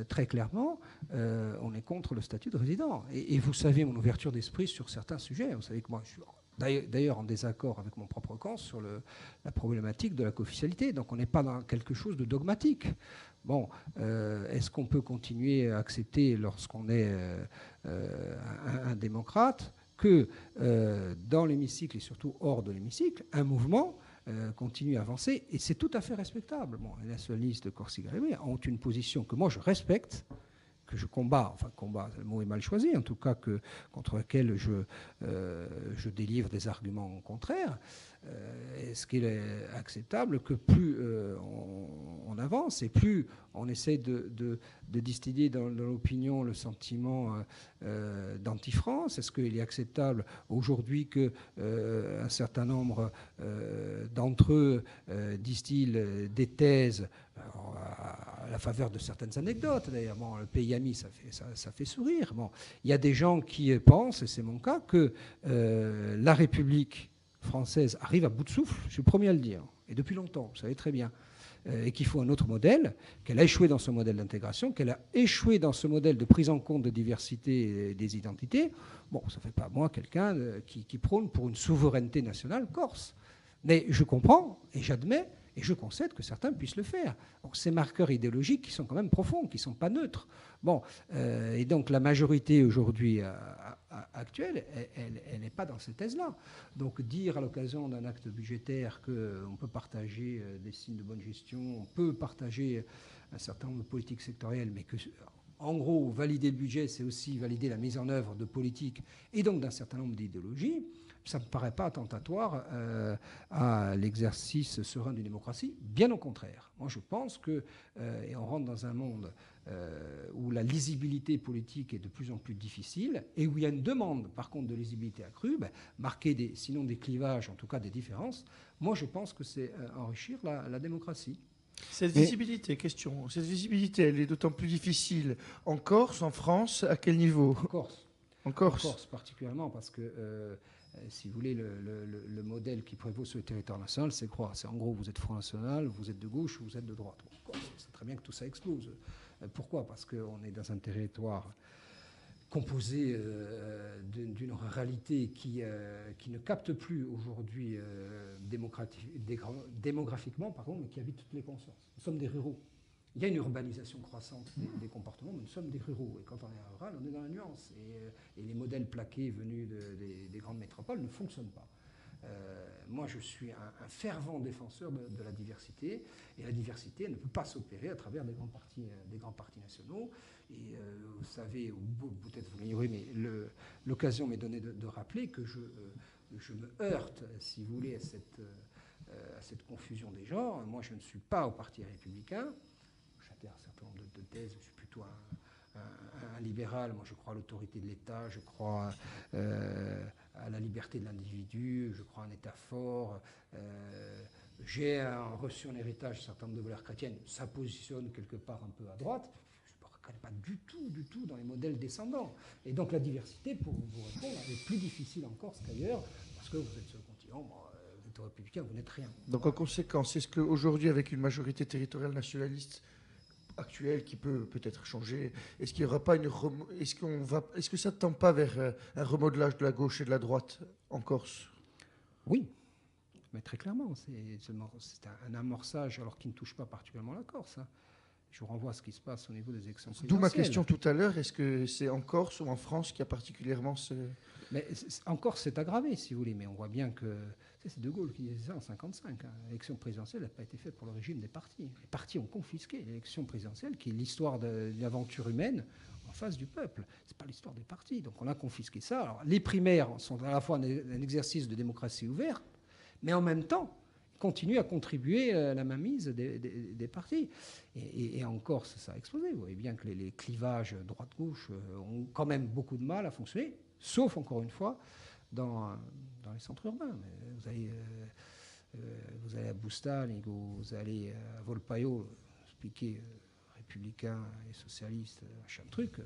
très clairement, on est contre le statut de résident. Et vous savez mon ouverture d'esprit sur certains sujets. Vous savez que moi, je suis d'ailleurs en désaccord avec mon propre camp sur la problématique de la co-officialité. Donc on n'est pas dans quelque chose de dogmatique. Bon, est-ce qu'on peut continuer à accepter, lorsqu'on est un démocrate, que dans l'hémicycle et surtout hors de l'hémicycle, un mouvement continue à avancer? Et c'est tout à fait respectable. Bon, les nationalistes de Corsica-Rémy ont une position que moi je respecte, que je combats, enfin combat, le mot est mal choisi, en tout cas contre laquelle je délivre des arguments contraires. Est-ce qu'il est acceptable que plus on avance et plus on essaie de distiller dans l'opinion le sentiment d'anti-France? Est-ce qu'il est acceptable aujourd'hui qu'un certain nombre d'entre eux distillent des thèses à la faveur de certaines anecdotes? D'ailleurs, bon, le pays ami, ça fait sourire. Bon, il y a des gens qui pensent, et c'est mon cas, que la République française arrive à bout de souffle, je suis le premier à le dire, et depuis longtemps, vous savez très bien, et qu'il faut un autre modèle, qu'elle a échoué dans ce modèle d'intégration, qu'elle a échoué dans ce modèle de prise en compte de diversité des identités. Bon, ça ne fait pas moi quelqu'un qui prône pour une souveraineté nationale corse. Mais je comprends, et j'admets, et je concède que certains puissent le faire. Donc, ces marqueurs idéologiques qui sont quand même profonds, qui ne sont pas neutres. Bon, et donc la majorité aujourd'hui actuelle, elle n'est pas dans cette thèse-là. Donc dire à l'occasion d'un acte budgétaire qu'on peut partager des signes de bonne gestion, on peut partager un certain nombre de politiques sectorielles, mais que, en gros, valider le budget, c'est aussi valider la mise en œuvre de politiques et donc d'un certain nombre d'idéologies, ça ne me paraît pas attentatoire à l'exercice serein d'une démocratie. Bien au contraire. Moi, je pense que, et on rentre dans un monde où la lisibilité politique est de plus en plus difficile et où il y a une demande, par contre, de lisibilité accrue, marquer sinon des clivages, en tout cas des différences. Moi, je pense que c'est enrichir la démocratie. Cette visibilité, cette visibilité, elle est d'autant plus difficile en Corse, en France, à quel niveau? En Corse. En Corse. En Corse particulièrement, parce que, si vous voulez, le modèle qui prévaut sur le territoire national, c'est quoi? C'est en gros, vous êtes Front National, vous êtes de gauche ou vous êtes de droite. Bon, en Corse, c'est très bien que tout ça explose. Pourquoi? Parce qu'on est dans un territoire composé d'une ruralité qui ne capte plus aujourd'hui démographiquement, mais qui habite toutes les consciences. Nous sommes des ruraux. Il y a une urbanisation croissante des comportements, mais nous sommes des ruraux. Et quand on est rural, on est dans la nuance. Et les modèles plaqués venus des grandes métropoles ne fonctionnent pas. Moi, je suis un fervent défenseur de la diversité. Et la diversité ne peut pas s'opérer à travers des grands partis nationaux. Et vous savez, peut-être vous l'ignorez, mais l'occasion m'est donnée de rappeler que je me heurte, si vous voulez, à cette confusion des genres. Moi, je ne suis pas au Parti républicain. J'adhère à un certain nombre de thèses. Je suis plutôt un libéral. Moi, je crois à l'autorité de l'État. Je crois à la liberté de l'individu. Je crois à un État fort. J'ai reçu en héritage un certain nombre de valeurs chrétiennes. Ça positionne quelque part un peu à droite. Je ne me reconnais pas du tout dans les modèles descendants. Et donc, la diversité, pour vous répondre, est plus difficile en Corse qu'ailleurs, parce que vous êtes sur le continent. Vous êtes républicain, vous n'êtes rien. Donc, en conséquence, est-ce qu'aujourd'hui, avec une majorité territoriale nationaliste actuelle qui peut peut-être changer, est-ce qu'il y aura pas est-ce que ça ne tend pas vers un remodelage de la gauche et de la droite en Corse? Oui, mais très clairement, c'est un amorçage, alors qui ne touche pas particulièrement la Corse. Je vous renvoie à ce qui se passe au niveau des élections présidentielles. D'où ma question tout à l'heure, est-ce que c'est en Corse ou en France qu'il y a particulièrement ce... Mais en Corse, c'est aggravé, si vous voulez, mais on voit bien que... C'est De Gaulle qui disait ça en 1955. L'élection présidentielle n'a pas été faite pour le régime des partis. Les partis ont confisqué l'élection présidentielle, qui est l'histoire d'une aventure humaine en face du peuple. Ce n'est pas l'histoire des partis. Donc on a confisqué ça. Alors, les primaires sont à la fois un exercice de démocratie ouverte, mais en même temps, continue à contribuer à la mainmise des partis. Et en Corse, ça a explosé. Vous voyez bien que les clivages droite-gauche ont quand même beaucoup de mal à fonctionner, sauf, encore une fois, dans les centres urbains. Vous allez à Boustane, vous allez à Volpaio, expliquer républicains et socialistes, machin truc,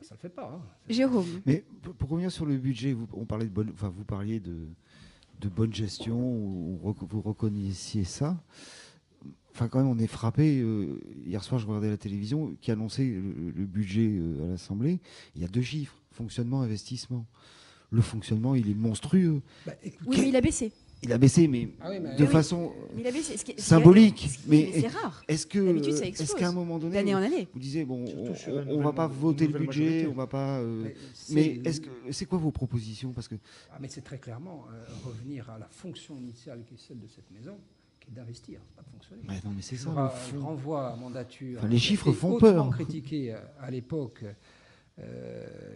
ça ne le fait pas. Jérôme. Mais pour revenir sur le budget, vous parliez de bonne gestion, vous reconnaissiez ça. Enfin, quand même, on est frappé. Hier soir, je regardais la télévision qui annonçait le budget à l'Assemblée. Il y a 2 chiffres, fonctionnement, investissement. Le fonctionnement, il est monstrueux. Oui, mais il a baissé. Il a baissé, mais de façon symbolique. Mais c'est rare. Est-ce qu'à un moment donné, d'année en année, vous disiez, bon, on ne va pas voter le budget, on va pas... mais c'est quoi vos propositions? Parce que... mais c'est très clairement revenir à la fonction initiale qui est celle de cette maison, qui est d'investir, pas de fonctionner. Ouais, non, mais c'est ça. Je renvoie à mandature. Enfin, les chiffres font peur. Critiqué à l'époque,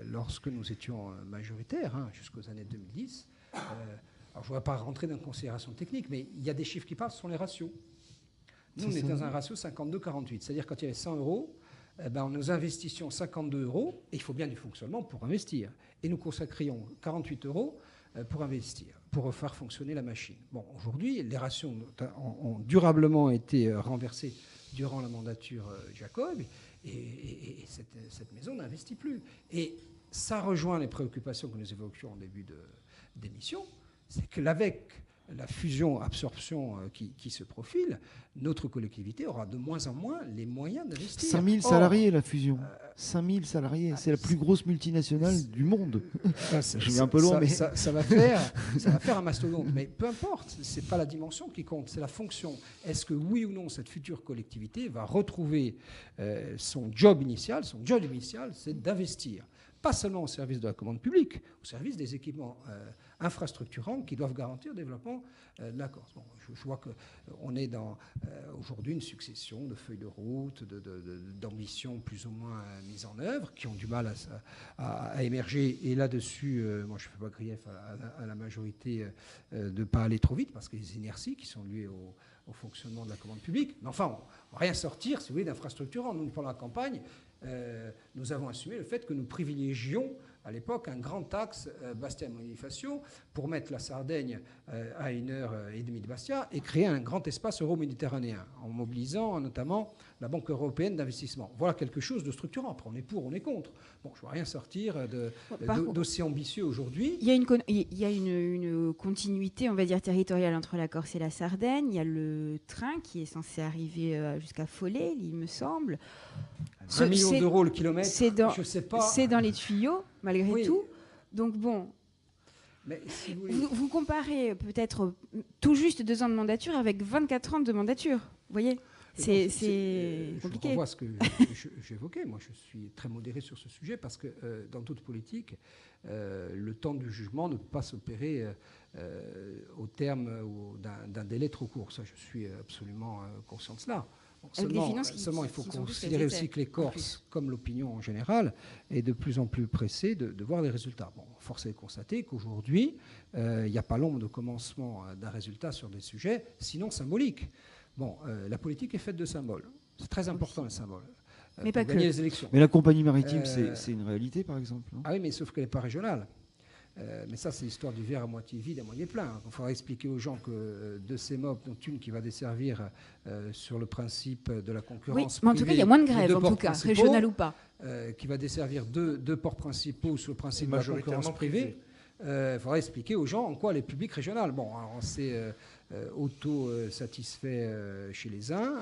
lorsque nous étions majoritaires, jusqu'aux années 2010. Alors, je ne vais pas rentrer dans une considération technique, mais il y a des chiffres qui parlent, ce sont les ratios. Nous, on est dans un ratio 52-48. C'est-à-dire, quand il y avait 100 euros, nous investissions 52 euros, et il faut bien du fonctionnement pour investir. Et nous consacrions 48 euros pour investir, pour faire fonctionner la machine. Bon, aujourd'hui, les ratios ont durablement été renversés durant la mandature Jacob, et cette maison n'investit plus. Et ça rejoint les préoccupations que nous évoquions en début d'émission, c'est que avec la fusion-absorption qui se profile, notre collectivité aura de moins en moins les moyens d'investir. 5000 salariés, la fusion. 5000 salariés, c'est la plus grosse multinationale du monde. Je vais un peu loin, mais... Ça va faire un mastodonte. Mais peu importe, ce n'est pas la dimension qui compte, c'est la fonction. Est-ce que oui ou non, cette future collectivité va retrouver son job initial? Son job initial, c'est d'investir. Pas seulement au service de la commande publique, au service des équipements infrastructurants qui doivent garantir le développement de la Corse. Bon, je vois qu'on est dans aujourd'hui une succession de feuilles de route, d'ambitions plus ou moins mises en œuvre, qui ont du mal à émerger. Et là-dessus, moi je ne fais pas grief à la majorité de ne pas aller trop vite, parce qu'il y a des inerties qui sont liées au fonctionnement de la commande publique. Mais enfin, on ne va rien sortir, si vous voulez, d'infrastructurants. Nous, pendant la campagne, nous avons assumé le fait que nous privilégions à l'époque un grand axe Bastia-Bonifacio pour mettre la Sardaigne à 1h30 de Bastia et créer un grand espace euro-méditerranéen en mobilisant notamment la Banque européenne d'investissement. Voilà quelque chose de structurant. Après, on est pour, on est contre. Bon, je ne vois rien sortir d'aussi ambitieux aujourd'hui. Il y a une continuité, on va dire, territoriale entre la Corse et la Sardaigne. Il y a le train qui est censé arriver jusqu'à Follet, il me semble. 20 millions d'euros le kilomètre, je sais pas. C'est dans les tuyaux, malgré tout. Donc bon, mais si vous comparez peut-être tout juste 2 ans de mandature avec 24 ans de mandature, vous voyez. C'est Je compliqué. revois ce que j'évoquais. Moi, je suis très modéré sur ce sujet parce que dans toute politique, le temps du jugement ne peut pas s'opérer au terme d'un délai trop court. Ça, je suis absolument conscient de cela. Bon, seulement, il faut considérer aussi que les Corses, comme l'opinion en général, est de plus en plus pressée de voir les résultats. Bon, force est de constater qu'aujourd'hui, il n'y a pas l'ombre de commencement d'un résultat sur des sujets, sinon symboliques. Bon, la politique est faite de symboles. C'est très important, les symboles. Mais pas gagner que. les élections. Mais la compagnie maritime, c'est une réalité, par exemple, non? Ah oui, mais sauf qu'elle n'est pas régionale. Mais ça, c'est l'histoire du verre à moitié vide, à moitié plein. Il faudra expliquer aux gens que de ces MOP, dont une qui va desservir sur le principe de la concurrence. Oui, mais en tout cas, il y a moins de grèves, en tout cas, régionales ou pas. Qui va desservir deux ports principaux sur le principe de la concurrence privée. Il faudra expliquer aux gens en quoi elle est publique régionale. Bon, alors on s'est auto-satisfait chez les uns,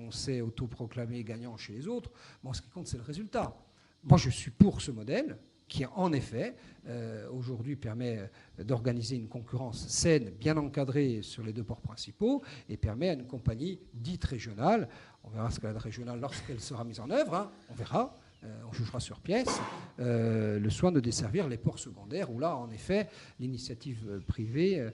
on s'est auto-proclamé gagnant chez les autres. Bon, ce qui compte, c'est le résultat. Moi, je suis pour ce modèle qui, en effet, aujourd'hui permet d'organiser une concurrence saine, bien encadrée sur les deux ports principaux, et permet à une compagnie dite régionale, on verra ce qu'elle a de régional lorsqu'elle sera mise en œuvre, hein, on verra, on jugera sur pièce, le soin de desservir les ports secondaires, où là, en effet, l'initiative privée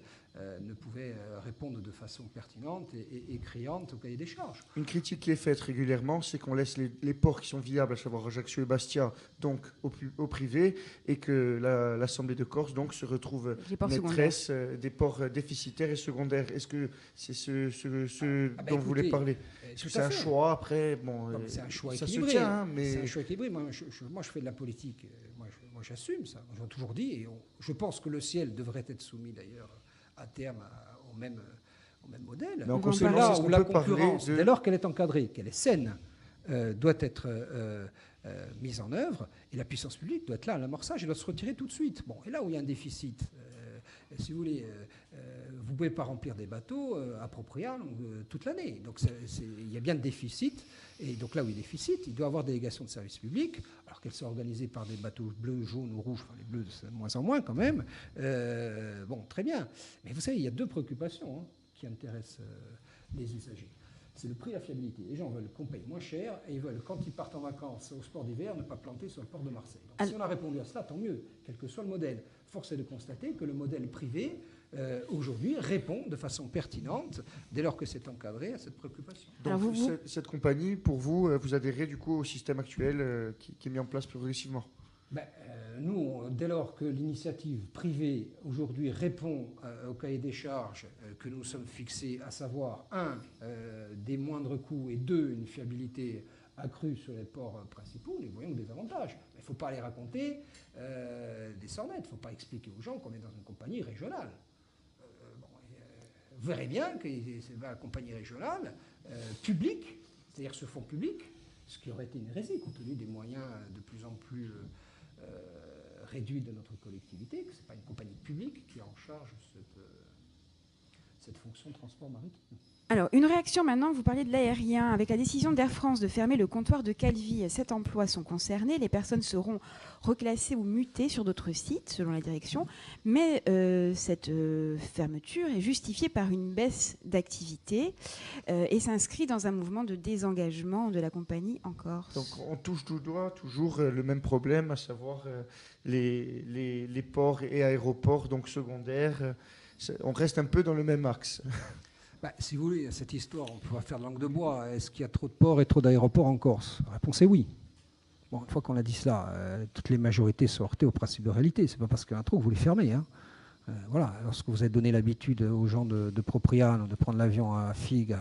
ne pouvait répondre de façon pertinente et criante au cahier des charges. Une critique qui est faite régulièrement, c'est qu'on laisse les ports qui sont viables, à savoir Ajaccio et Bastia, donc au privé, et que l'Assemblée de Corse donc se retrouve maîtresse des ports déficitaires et secondaires. Est-ce que c'est ce dont vous voulez parler? Est-ce que c'est un choix après? Bon, c'est un choix ça équilibré. Se tient, hein, mais... C'est un choix équilibré. Moi, je fais de la politique. Moi, j'assume ça. J'ai toujours dit. Et je pense que le ciel devrait être soumis d'ailleurs à terme au même modèle. Mais en conséquence, où la concurrence, dès lors qu'elle est encadrée, qu'elle est saine, doit être mise en œuvre, et la puissance publique doit être là à l'amorçage et doit se retirer tout de suite. Bon, et là où il y a un déficit, si vous voulez, vous ne pouvez pas remplir des bateaux appropriables toute l'année. Donc il y a bien de déficit. Et donc là où il y a déficit, il doit y avoir délégation de services publics, alors qu'elles sont organisées par des bateaux bleus, jaunes ou rouges, enfin les bleus c'est de moins en moins quand même. Bon, très bien. Mais vous savez, il y a deux préoccupations qui intéressent les usagers. C'est le prix et la fiabilité. Les gens veulent qu'on paye moins cher et ils veulent, quand ils partent en vacances au sport d'hiver, ne pas planter sur le port de Marseille. Donc, si on a répondu à cela, tant mieux, quel que soit le modèle. Force est de constater que le modèle privé, aujourd'hui, répond de façon pertinente, dès lors que c'est encadré, à cette préoccupation. Donc, cette compagnie, pour vous, vous adhérez du coup au système actuel qui est mis en place progressivement? Nous, dès lors que l'initiative privée aujourd'hui répond au cahier des charges que nous sommes fixés, à savoir, 1, des moindres coûts, et 2, une fiabilité accrue sur les ports principaux, nous voyons des avantages. Il ne faut pas les raconter des sornettes, il ne faut pas expliquer aux gens qu'on est dans une compagnie régionale. Vous verrez bien que c'est la compagnie régionale publique, c'est-à-dire ce fonds public, ce qui aurait été une hérésie compte tenu des moyens de plus en plus réduits de notre collectivité, que ce n'est pas une compagnie publique qui est en charge cette fonction de transport maritime. Alors, une réaction maintenant, vous parlez de l'aérien. Avec la décision d'Air France de fermer le comptoir de Calvi, 7 emplois sont concernés. Les personnes seront reclassées ou mutées sur d'autres sites, selon la direction. Mais cette fermeture est justifiée par une baisse d'activité et s'inscrit dans un mouvement de désengagement de la compagnie en Corse. Donc, on touche du doigt toujours le même problème, à savoir les ports et aéroports donc secondaires. On reste un peu dans le même axe. Si vous voulez, cette histoire, on pourra faire de langue de bois. Est-ce qu'il y a trop de ports et trop d'aéroports en Corse? La réponse est oui. Bon, une fois qu'on a dit cela, toutes les majorités sont heurtées au principe de réalité. Ce n'est pas parce qu'il y en a trop que vous les fermez. Voilà. Lorsque vous avez donné l'habitude aux gens de Propriano de prendre l'avion à Figues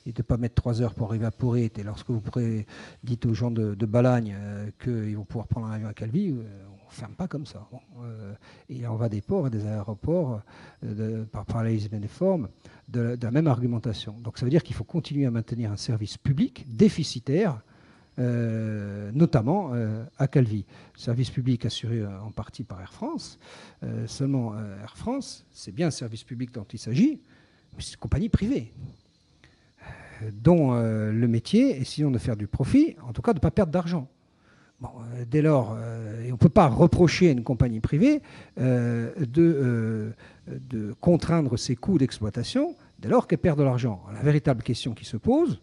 et de ne pas mettre 3 heures pour arriver à Porrette, et lorsque vous dites aux gens de Balagne qu'ils vont pouvoir prendre un avion à Calvi, on ne ferme pas comme ça. Bon, et il en va des ports et des aéroports par parallélisme des formes de la même argumentation. Donc ça veut dire qu'il faut continuer à maintenir un service public déficitaire, notamment à Calvi. Service public assuré en partie par Air France. Seulement Air France, c'est bien un service public dont il s'agit, mais c'est une compagnie privée dont le métier est sinon de faire du profit, en tout cas de ne pas perdre d'argent. Bon, dès lors, et on ne peut pas reprocher à une compagnie privée de contraindre ses coûts d'exploitation dès lors qu'elle perd de l'argent. La véritable question qui se pose,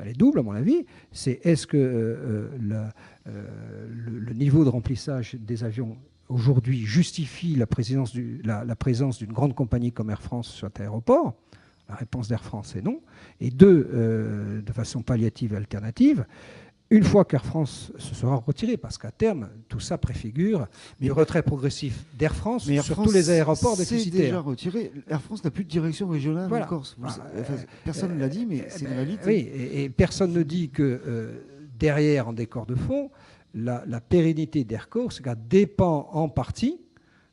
elle est double à mon avis. C'est est-ce que le niveau de remplissage des avions aujourd'hui justifie la présence d'une grande compagnie comme Air France sur cet aéroport? La réponse d'Air France est non. Et deux, de façon palliative et alternative, une fois qu'Air France se sera retiré, parce qu'à terme, tout ça préfigure le retrait progressif d'Air France sur tous les aéroports déficitaires. C'est déjà retiré. Air France n'a plus de direction régionale en Corse. Personne ne l'a dit, mais c'est une réalité. Oui, et personne ne dit que derrière, en décor de fond, la pérennité d'Air Corsica dépend en partie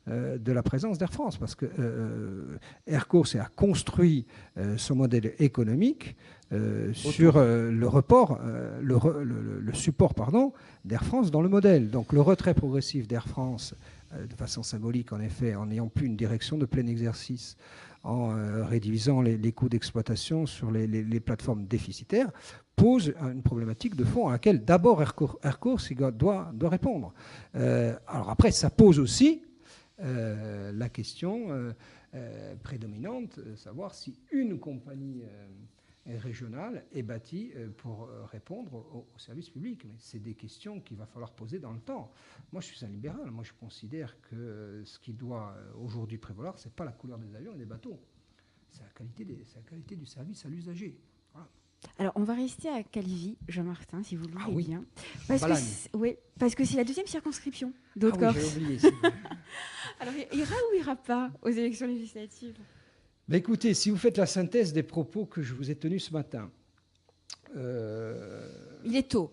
de la présence d'Air France, parce que Air Corsica a construit son modèle économique sur le support d'Air France dans le modèle. Donc le retrait progressif d'Air France, de façon symbolique en effet, en n'ayant plus une direction de plein exercice, en réduisant les coûts d'exploitation sur les plateformes déficitaires, pose une problématique de fond à laquelle d'abord Air Corsica doit répondre. Alors après, ça pose aussi la question prédominante, savoir si une compagnie régionale est bâtie pour répondre au service public. Mais c'est des questions qu'il va falloir poser dans le temps. Moi, je suis un libéral. Moi, je considère que ce qui doit aujourd'hui prévaloir, ce n'est pas la couleur des avions et des bateaux. C'est la qualité du service à l'usager. Voilà. Alors, on va rester à Calvi, Jean-Martin, si vous le voulez bien. Parce que c'est la deuxième circonscription d'Haute-Corse. Oui, j'ai oublié. Alors, il ira ou il ira pas aux élections législatives? Mais écoutez, si vous faites la synthèse des propos que je vous ai tenus ce matin... Il est tôt.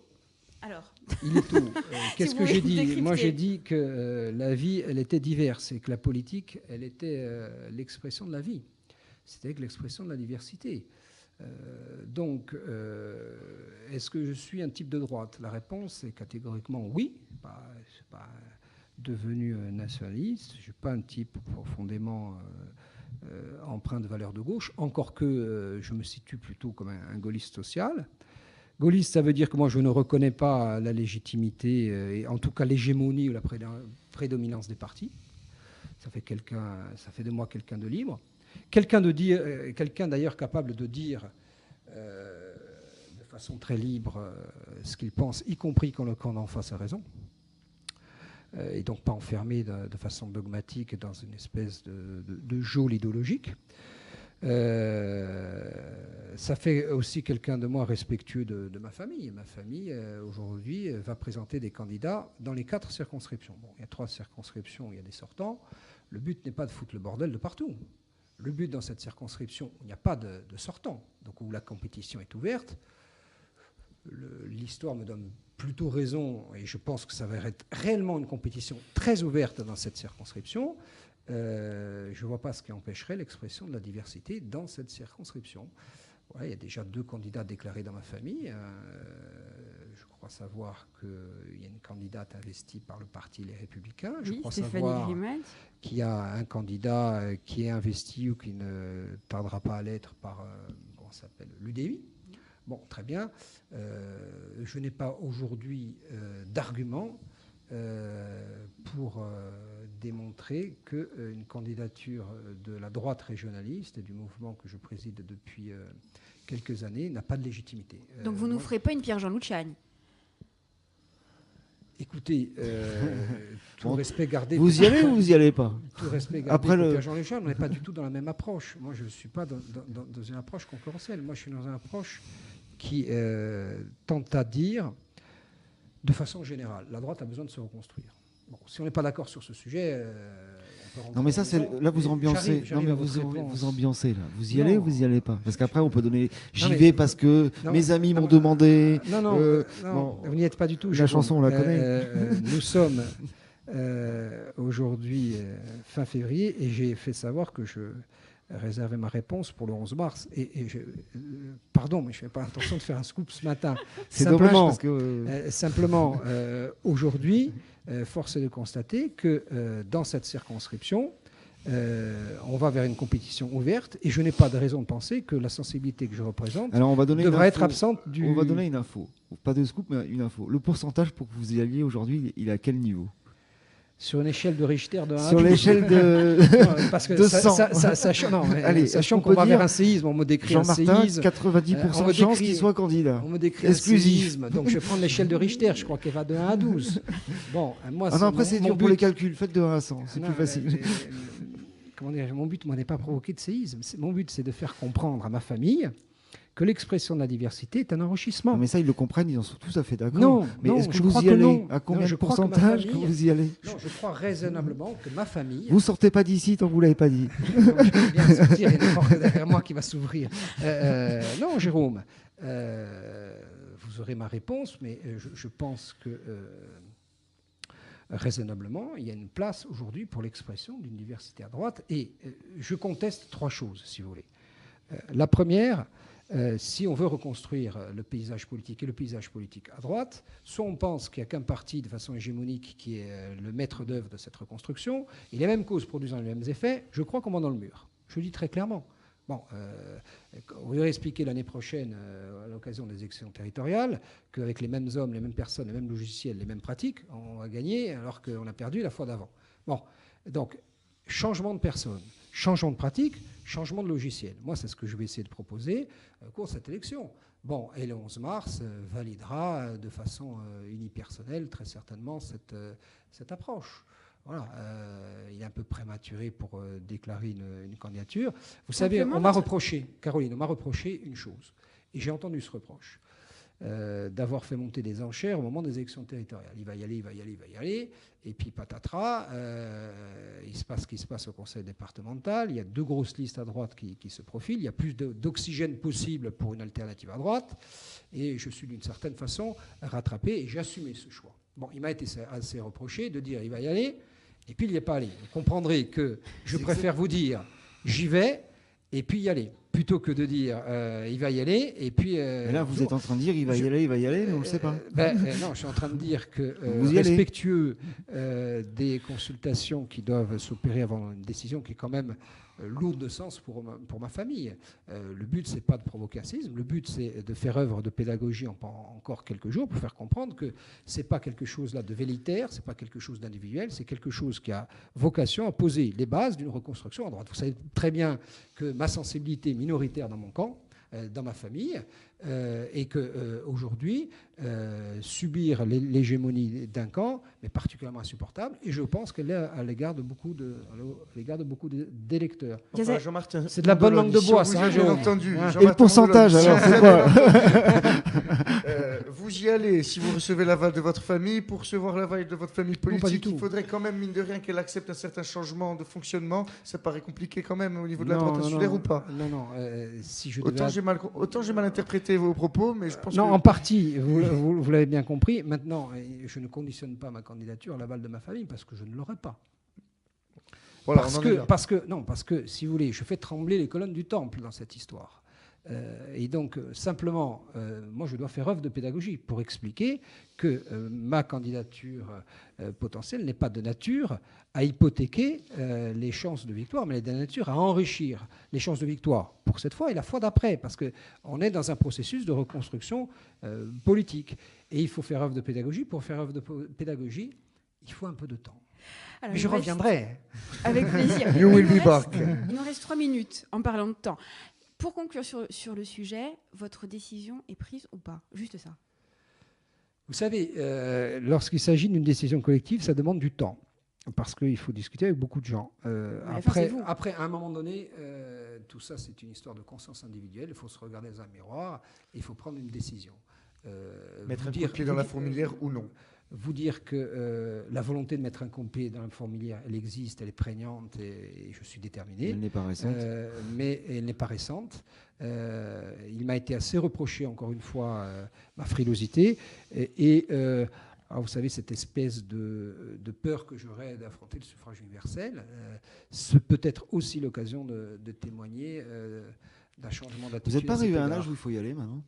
Alors il est tôt. Qu'est-ce que j'ai dit? Moi, j'ai dit que la vie, elle était diverse et que la politique, elle était l'expression de la vie. C'était l'expression de la diversité. Donc, est-ce que je suis un type de droite? La réponse est catégoriquement oui. Je ne suis pas devenu nationaliste. Je ne suis pas un type profondément empreint de valeurs de gauche, encore que je me situe plutôt comme un gaulliste social. Gaulliste, ça veut dire que moi, je ne reconnais pas la légitimité, et en tout cas l'hégémonie ou la prédominance des partis. Ça fait de moi quelqu'un de libre. Quelqu'un d'ailleurs capable de dire de façon très libre ce qu'il pense, y compris quand le camp d'en face a raison, et donc pas enfermé de façon dogmatique dans une espèce de geôle idéologique. Ça fait aussi quelqu'un de moi respectueux de ma famille. Ma famille, aujourd'hui, va présenter des candidats dans les 4 circonscriptions. Bon, il y a 3 circonscriptions, il y a des sortants. Le but n'est pas de foutre le bordel de partout. Le but dans cette circonscription, il n'y a pas de sortants, donc où la compétition est ouverte. L'histoire me donne plutôt raison, et je pense que ça va être réellement une compétition très ouverte dans cette circonscription. Je ne vois pas ce qui empêcherait l'expression de la diversité dans cette circonscription. Ouais, il y a déjà 2 candidats déclarés dans ma famille. Je crois savoir qu'il y a une candidate investie par le parti Les Républicains. Je crois savoir qu'il y a un candidat qui est investi ou qui ne tardera pas à l'être par l'UDI. Bon, très bien. Je n'ai pas aujourd'hui d'argument pour démontrer qu'une candidature de la droite régionaliste et du mouvement que je préside depuis quelques années n'a pas de légitimité. Donc vous ne nous ferez pas une Pierre-Jean Luciani? Écoutez, tout respect gardé... Vous y allez ou vous y allez pas? Tout respect gardé pour Pierre-Jean Luciani, on n'est pas du tout dans la même approche. Moi, je ne suis pas dans une approche concurrentielle. Moi, je suis dans une approche qui tente à dire, de façon générale, la droite a besoin de se reconstruire. Bon, si on n'est pas d'accord sur ce sujet, on peut non mais ça, là vous ambiancez. Non mais vous ambiancez là. Vous y allez ou vous y allez pas? Parce qu'après on peut donner. J'y vais parce que mes amis m'ont demandé. Non, vous n'y êtes pas du tout. La chanson on la connaît. Nous sommes aujourd'hui fin février et j'ai fait savoir que je réservais ma réponse pour le 11 mars. Pardon, mais je n'avais pas l'intention de faire un scoop ce matin. C'est dommage parce que... Simplement, aujourd'hui, force est de constater que dans cette circonscription, on va vers une compétition ouverte et je n'ai pas de raison de penser que la sensibilité que je représente devrait être absente du... On va donner une info. Pas de scoop, mais une info. Le pourcentage pour que vous y alliez aujourd'hui, il est à quel niveau? Sur une échelle de Richter de 1 à Sur 12. l'échelle de... Non, parce que de 100. Allez, sachant qu'on va vers un séisme, on me décrit un Jean-Martin, séisme. 90% on de me chance décrit- qu'il soit candidat. On me décrit Exclusif. un séisme, donc je vais prendre l'échelle de Richter, je crois qu'elle va de 1 à 12. Bon, moi, Ah non, après, c'est mon dur pour les but- calculs. Faites de 1 à 100, c'est Non, plus facile. comment dire, mon but, moi, n'est pas provoquer de séisme. Mon but, c'est de faire comprendre à ma famille que l'expression de la diversité est un enrichissement. Non, mais ça, ils le comprennent, ils en sont tout à fait d'accord. Non, mais non, est-ce que je vous crois y que allez non. À combien Non, de je crois que ma pourcentage que famille- vous y allez? Non, je crois raisonnablement que ma famille... Vous sortez pas d'ici tant que vous l'avez pas dit. Non, je vais bien sortir, il y a une porte derrière moi qui va s'ouvrir. Non, Jérôme, vous aurez ma réponse, mais je pense que raisonnablement, il y a une place aujourd'hui pour l'expression d'une diversité à droite. Et je conteste 3 choses, si vous voulez. La première, si on veut reconstruire le paysage politique et le paysage politique à droite, soit on pense qu'il n'y a qu'un parti de façon hégémonique qui est le maître d'œuvre de cette reconstruction, et les mêmes causes produisant les mêmes effets, je crois qu'on va dans le mur. Je le dis très clairement. Bon, vous aurez expliqué l'année prochaine, à l'occasion des élections territoriales, qu'avec les mêmes hommes, les mêmes personnes, les mêmes logiciels, les mêmes pratiques, on va gagner alors qu'on a perdu la fois d'avant. Bon, donc, changement de personne, changement de pratique, changement de logiciel. Moi, c'est ce que je vais essayer de proposer au cours de cette élection. Bon, et le 11 mars validera de façon unipersonnelle, très certainement, cette approche. Voilà, il est un peu prématuré pour déclarer une candidature. Vous savez, Simplement, on m'a reproché, Caroline, on m'a reproché une chose, et j'ai entendu ce reproche, d'avoir fait monter des enchères au moment des élections territoriales. Il va y aller, il va y aller, il va y aller, et puis patatras, il se passe ce qui se passe au conseil départemental, il y a 2 grosses listes à droite qui se profilent, il y a plus d'oxygène possible pour une alternative à droite, et je suis d'une certaine façon rattrapé, et j'ai assumé ce choix. Bon, il m'a été assez reproché de dire il va y aller, et puis il n'y est pas allé. Vous comprendrez que je préfère vous dire j'y vais, et puis y aller, plutôt que de dire il va y aller, et puis... Mais là, vous êtes en train de dire il va y aller, mais on ne le sait pas. Non, je suis en train de dire que, Vous y allez. respectueux des consultations qui doivent s'opérer avant une décision qui est quand même lourde de sens pour ma famille. Le but, c'est pas de provoquer un séisme, le but, c'est de faire œuvre de pédagogie encore quelques jours pour faire comprendre que c'est pas quelque chose là de vélitaire, c'est pas quelque chose d'individuel, c'est quelque chose qui a vocation à poser les bases d'une reconstruction à droite. Vous savez très bien que ma sensibilité est minoritaire dans mon camp, dans ma famille, et qu'aujourd'hui, subir l'hégémonie d'un camp est particulièrement insupportable, et je pense qu'elle est à l'égard de beaucoup d'électeurs. Enfin, Jean-Martin, C'est de la bonne langue de bois, ça, ça, j'ai Jérôme. entendu. Hein. Et le pourcentage, alors, c'est quoi? Vous y allez si vous recevez l'aval de votre famille. Pour recevoir l'aval de votre famille pas du politique, tout. il faudrait quand même, mine de rien, qu'elle accepte un certain changement de fonctionnement. Ça paraît compliqué quand même au niveau de la droite insulaire ou pas? Non, si je Autant j'ai mal interprété vos propos, mais je pense Non, que... en partie, vous l'avez bien compris. Maintenant, je ne conditionne pas ma candidature à l'aval de ma famille parce que je ne l'aurai pas. Voilà, parce que, si vous voulez, je fais trembler les colonnes du temple dans cette histoire. Et donc, simplement, moi, je dois faire œuvre de pédagogie pour expliquer que ma candidature potentielle n'est pas de nature à hypothéquer les chances de victoire, mais elle est de nature à enrichir les chances de victoire pour cette fois et la fois d'après, parce qu'on est dans un processus de reconstruction politique. Et il faut faire œuvre de pédagogie. Pour faire œuvre de pédagogie, il faut un peu de temps. Alors, Mais je reviendrai. Avec plaisir. You will be back. Il nous reste 3 minutes en parlant de temps. Pour conclure sur le sujet, votre décision est prise ou pas? Juste ça. Vous savez, lorsqu'il s'agit d'une décision collective, ça demande du temps, parce qu'il faut discuter avec beaucoup de gens. Après, à un moment donné, tout ça, c'est une histoire de conscience individuelle. Il faut se regarder dans un miroir et il faut prendre une décision. Mettre un coup de pied dans la fourmilière ou non? Vous dire que la volonté de mettre un coup de pied dans la fourmilière, elle existe, elle est prégnante et je suis déterminé. Elle n'est pas récente. Mais elle n'est pas récente. Il m'a été assez reproché, encore une fois, ma frilosité. Alors vous savez, cette espèce de peur que j'aurais d'affronter le suffrage universel, c'est peut-être aussi l'occasion de témoigner d'un changement d'attitude. Vous n'êtes pas arrivé à un âge où il faut y aller maintenant?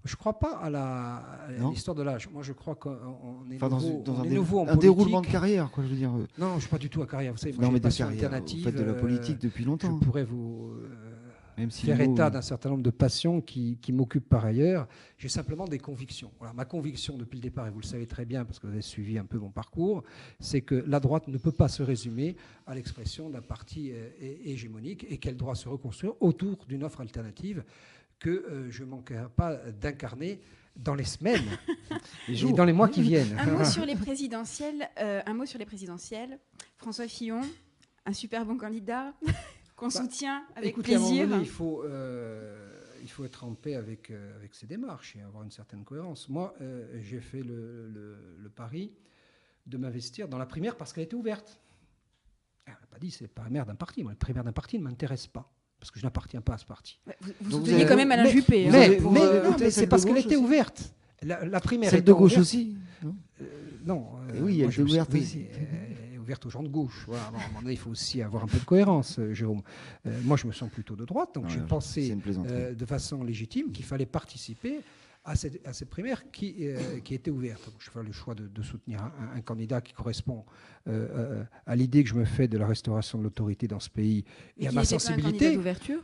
Je ne crois pas à l'histoire de l'âge. Moi, je crois qu'on est nouveau en politique. Un déroulement de carrière, quoi, je veux dire. Non, je ne suis pas du tout à carrière. Vous savez, moi, non, j'ai mais une passion carrière, alternative. vous faites de la politique depuis longtemps. Je pourrais vous Même si faire le mot- état d'un certain nombre de passions qui m'occupent par ailleurs. J'ai simplement des convictions. Voilà, ma conviction depuis le départ, et vous le savez très bien parce que vous avez suivi un peu mon parcours, c'est que la droite ne peut pas se résumer à l'expression d'un parti hégémonique et qu'elle doit se reconstruire autour d'une offre alternative que je ne manquerai pas d'incarner dans les semaines et dans les mois qui viennent. Un mot sur les présidentielles. François Fillon, un super bon candidat qu'on soutient avec écoutez, à un moment plaisir. donné, il faut être en paix avec ses démarches et avoir une certaine cohérence. Moi, j'ai fait le pari de m'investir dans la primaire parce qu'elle était ouverte. Elle n'a pas dit c'est la primaire d'un parti. Moi, la primaire d'un parti ne m'intéresse pas parce que je n'appartiens pas à ce parti. Vous Donc souteniez quand même Alain Juppé. Hein. Mais votez c'est celle parce de qu'elle gauche était aussi. ouverte. La primaire Celle étant de gauche ouverte- aussi, non Non. Et oui, elle moi, était ouverte oui, aussi. elle est ouverte aux gens de gauche. Voilà. À un moment donné, il faut aussi avoir un peu de cohérence, Jérôme. Moi, je me sens plutôt de droite, donc Non, j'ai c'est pensé une plaisanterie. de façon légitime qu'il fallait participer à cette primaire qui était ouverte. Donc, je fais le choix de soutenir un candidat qui correspond à l'idée que je me fais de la restauration de l'autorité dans ce pays et à ma sensibilité, d'ouverture.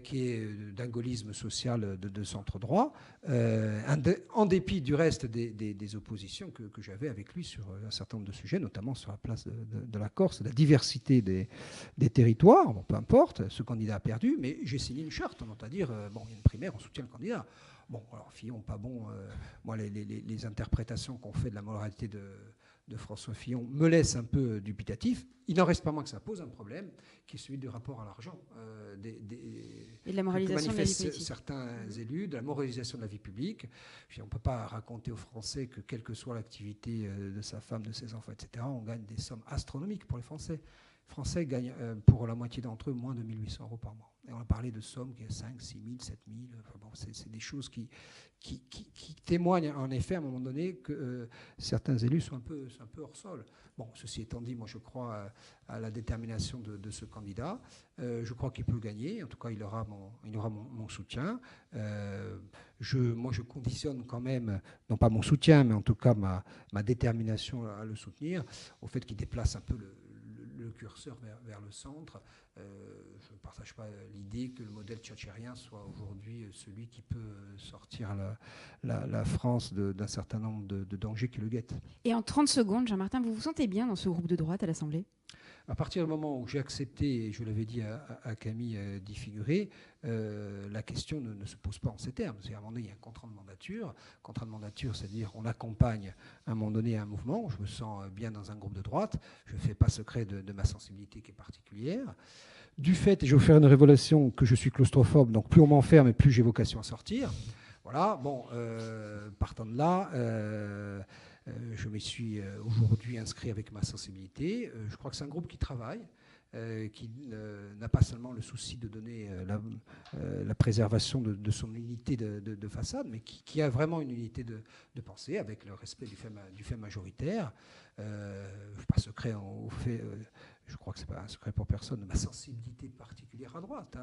qui est d'un gaullisme social de centre droit, en dépit du reste des oppositions que j'avais avec lui sur un certain nombre de sujets, notamment sur la place de la Corse, la diversité des territoires. Bon, peu importe, ce candidat a perdu, mais j'ai signé une charte, c'est-à-dire, bon, il y a une primaire, on soutient le candidat. Bon, alors Fillon, pas bon. Moi, les interprétations qu'on fait de la moralité de François Fillon me laissent un peu dubitatif. Il n'en reste pas moins que ça pose un problème, qui est celui du rapport à l'argent. Et de la moralisation de la vie manifestent politique. certains élus, de la moralisation de la vie publique. On ne peut pas raconter aux Français que, quelle que soit l'activité de sa femme, de ses enfants, etc., on gagne des sommes astronomiques pour les Français. Les Français gagnent, pour la moitié d'entre eux, moins de 1 800 € par mois. Et on a parlé de sommes qui sont 5, 6 000, 7 000. Enfin bon, c'est des choses qui témoignent en effet à un moment donné que certains élus sont un peu hors sol. Bon, ceci étant dit, moi je crois à la détermination de ce candidat. Je crois qu'il peut gagner. En tout cas, il aura mon soutien. Moi, je conditionne quand même, non pas mon soutien, mais en tout cas ma détermination à le soutenir, au fait qu'il déplace un peu le curseur vers le centre. Je ne partage pas l'idée que le modèle tchatchérien soit aujourd'hui celui qui peut sortir la France d'un certain nombre de dangers qui le guettent. Et en 30 secondes, Jean-Martin, vous vous sentez bien dans ce groupe de droite à l'Assemblée ? À partir du moment où j'ai accepté, et je l'avais dit à Camille, d'y figurer, la question ne se pose pas en ces termes. C'est-à-dire, à un moment donné, il y a un contrat de mandature. Contrat de mandature, c'est-à-dire on accompagne à un moment donné un mouvement. Je me sens bien dans un groupe de droite. Je ne fais pas secret de ma sensibilité qui est particulière. Du fait, et je vais vous faire une révélation, que je suis claustrophobe, donc plus on m'enferme et plus j'ai vocation à sortir. Voilà, bon, partant de là, je me suis aujourd'hui inscrit avec ma sensibilité. Je crois que c'est un groupe qui travaille, qui n'a pas seulement le souci de donner la préservation de son unité de façade, mais qui a vraiment une unité de pensée avec le respect du fait majoritaire. Je ne suis pas secret au fait, je crois que ce n'est pas un secret pour personne, de ma sensibilité particulière à droite.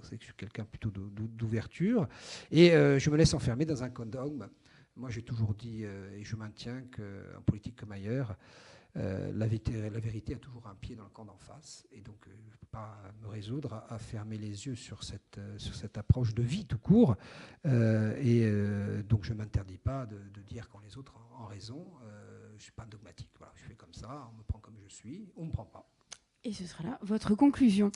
C'est que je suis quelqu'un plutôt d'ouverture. Et je me laisse enfermer dans un condom. Moi, j'ai toujours dit, et je maintiens qu'en politique comme ailleurs, la vérité a toujours un pied dans le camp d'en face. Et donc, je ne peux pas me résoudre à fermer les yeux sur cette approche de vie tout court. Donc, je ne m'interdis pas de dire quand les autres ont raison. Je ne suis pas dogmatique. Voilà, je fais comme ça, on me prend comme je suis, on ne me prend pas. Et ce sera là votre conclusion.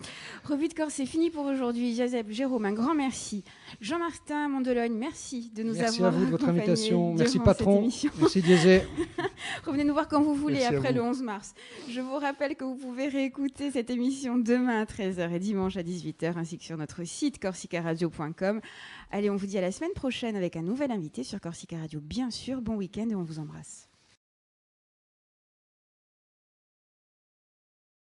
Revue de corps, c'est fini pour aujourd'hui. Joseph, Jérôme, un grand merci. Jean-Martin Mondologne, merci de nous Merci avoir à vous de votre accompagnés invitation. Merci durant patron. cette émission. Merci Diesel. Revenez nous voir quand vous voulez Merci à après vous. le 11 mars. Je vous rappelle que vous pouvez réécouter cette émission demain à 13h et dimanche à 18h, ainsi que sur notre site corsicaradio.com. Allez, on vous dit à la semaine prochaine avec un nouvel invité sur Corsica Radio. Bien sûr, bon week-end et on vous embrasse.